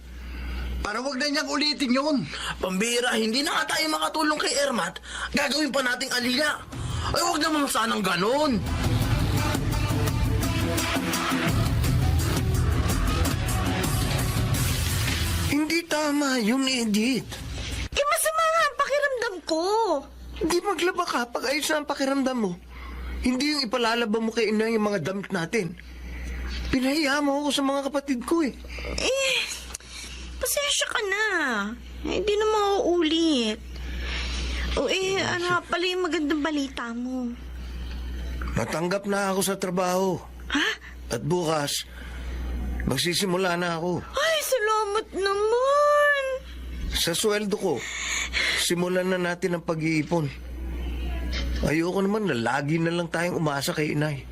Para wag na niyang ulitin yun. Pambira, hindi na nga tayo makatulong kay Ermat. Gagawin pa nating alila. Ay, huwag naman sanang ganon. Hindi tama yun, Edith. Masama nga ang pakiramdam ko. Hindi maglaba ka pag ayos na ang pakiramdam mo. Hindi yung ipalalaba mo kay ina yung mga damit natin. Pinahiya mo ako sa mga kapatid ko eh. Pasensya ka na. Hindi na mauulit. Ano nga pala yung magandang balita mo? Natanggap na ako sa trabaho. Ha? At bukas, magsisimula na ako. Ay, salamat naman. Sa sweldo ko, simulan na natin ang pag-iipon. Ayoko naman na lagi na lang tayong umasa kay inay.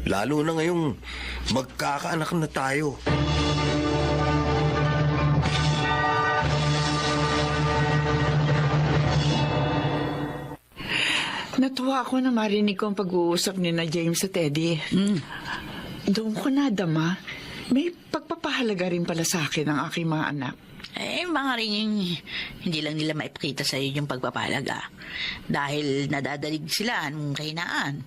Lalo na ngayong magkakaanak na tayo. Natuwa ako na marinig ko ang pag-uusap ni na James at Eddie. Doon ko nadama, may pagpapahalaga rin pala sa akin ang aking mga anak. Mga rin hindi lang nila maipakita sa iyo yung pagpapalaga. Dahil nadadalig sila ng kahinaan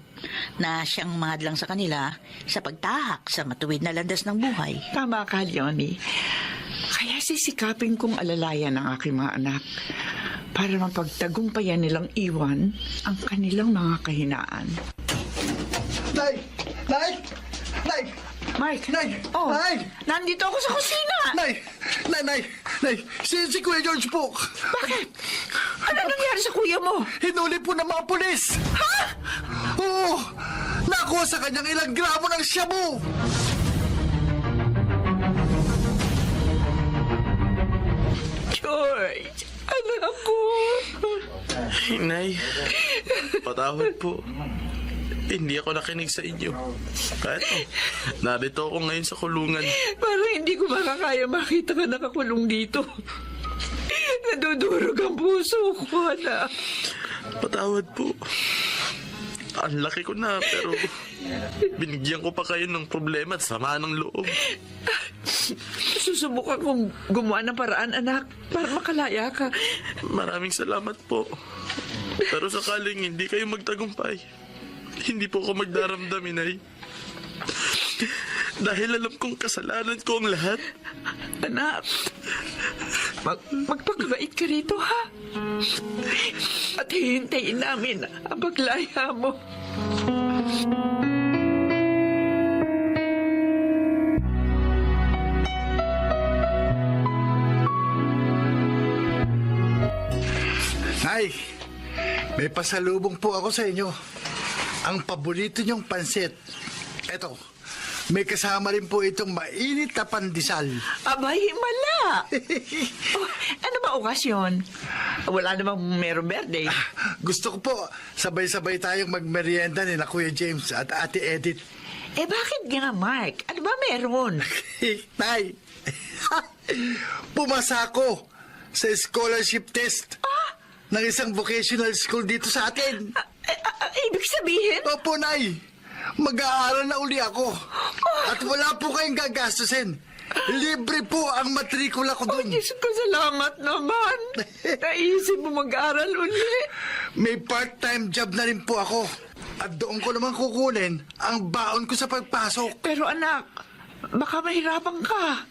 na siyang mahadlang sa kanila sa pagtahak sa matuwid na landas ng buhay. Tama ka, Leonie. Kaya sisikapin kong alalayan ang aking mga anak para mapagtagumpayan nilang iwan ang kanilang mga kahinaan. Nay! Nay! Nay! Mike! Nay! Oh, Nay! nandito ako sa kusina! Nay! Nay! Si Kuya George po. Bakit? Ano nangyari sa kuya mo? Hinuli po ng mga pulis. Ha? Oo! Nakuha sa kanyang ilang gramo ng shabu. George, anak ko. Inay, patawad po. Hindi ako nakinig sa inyo. Kahit narito ako ngayon sa kulungan. Parang hindi ko makakaya makita ka nakakulong dito. Nadudurog ang puso ko, anak. Patawad po. Ang laki ko na, pero binigyan ko pa kayo ng problema at sama ng loob. Susubukan kong gumawa ng paraan, anak, para makalaya ka. Maraming salamat po. Pero sakaling hindi kayo magtagumpay, hindi po ako magdaramdam, Inay. Dahil alam kong kasalanan ko ang lahat. Anak, magpakabait ka rito, ha? At hihintayin namin ang paglaya mo. Nay, may pasalubong po ako sa inyo. Ang paborito niyong pansit. Eto, may kasama rin po itong mainit na pandesal. Abay, himala! Oh, ano ba okasyon? Wala namang merong birthday. Gusto ko po, sabay-sabay tayong magmerienda ni na Kuya James at Ate Edith. Eh bakit nga, Mark? Ano ba meron? Nay, pumasa ako sa scholarship test ng isang vocational school dito sa atin. Ibig sabihin? Opo, Nay. Mag-aaral na uli ako. At wala po kayong gagastusin. Libre po ang matrikula ko doon. Diyos ko, salamat naman. Naisip mo mag-aral uli. May part-time job na rin po ako. At doon ko naman kukunin ang baon ko sa pagpasok. Pero anak, baka mahirapan ka.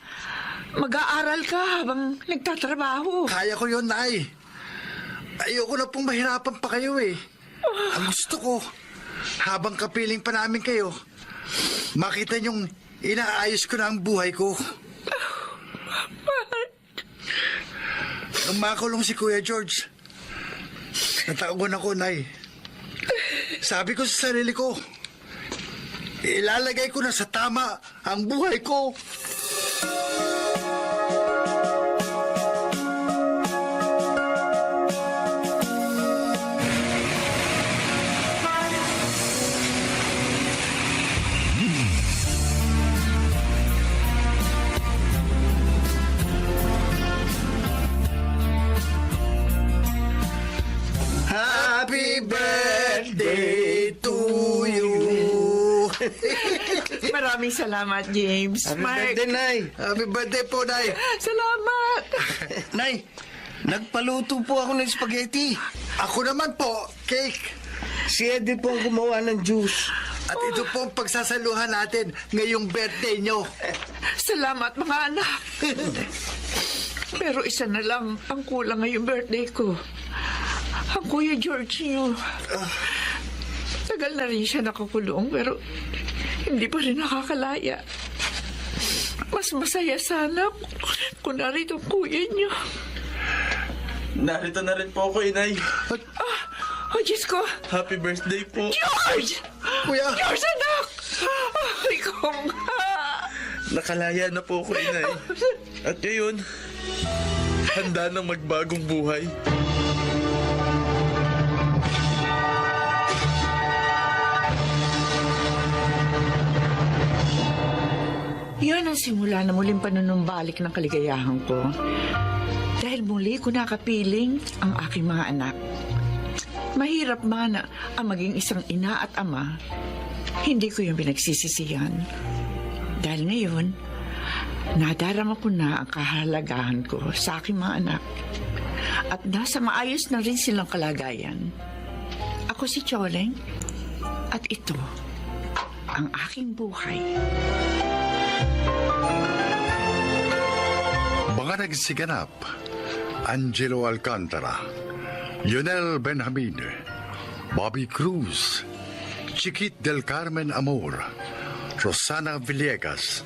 Mag-aaral ka habang nagtatrabaho. Kaya ko yun, Nay. Ayoko na pong mahirapan pa kayo eh. Ang gusto ko, habang kapiling pa namin kayo, makita niyong inaayos ko na ang buhay ko. Nung makulong si Kuya George, nataon ako, Nay. Sabi ko sa sarili ko, ilalagay ko na sa tama ang buhay ko. Happy birthday to you. Maraming salamat, James. Happy Mark, birthday, Nay. Happy birthday po, Nay. salamat. Nay, nagpaluto po ako ng spaghetti. Ako naman po, cake. Si Eddie po ang gumawa ng juice. At ito po ang pagsasaluhan natin ngayong birthday nyo. Salamat, mga anak. Pero isa na lang ang kulang ngayong birthday ko. Ang Kuya George niyo. Tagal na rin siya nakakulong, pero hindi pa rin nakakalaya. Mas masaya sana kung narito ang kuya niyo. Narito na rin po ako, Inay. Oh, Diyos ko! Happy birthday po. George! Kuya, George, anak! Ay, ko nga! Nakalaya na po ako, Inay. At ngayon, handa ng magbagong buhay. Yan ang simula na muling panunumbalik ng kaligayahan ko. Dahil muli ko nakapiling ang aking mga anak. Mahirap man ang maging isang ina at ama, hindi ko yung pinagsisisihan. Dahil ngayon, nadarama ko na ang kahalagahan ko sa aking mga anak. At nasa maayos na rin silang kalagayan. Ako si Choleng, at ito ang aking buhay. Mga Managsiganap, Angelo Alcantara, Lionel Benjamin, Bobby Cruz, Chiquit del Carmen Amor, Rosana Villegas,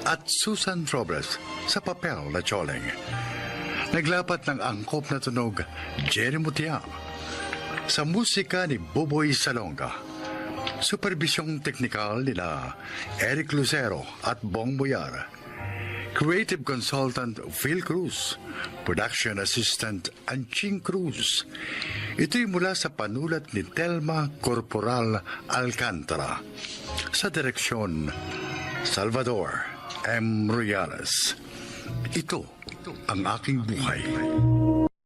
at Susan Robles sa papel na Choleng. Naglapat ng angkop na tunog, Jenny Mutia. Sa musika ni Boboy Salonga. Supervisyong teknikal nila Eric Lucero at Bong Boyar. Creative Consultant Phil Cruz. Production Assistant Anching Cruz. Ito'y mula sa panulat ni Telma Corporal Alcantara. Sa direksyon, Salvador M. Royales. Ito ang aking buhay.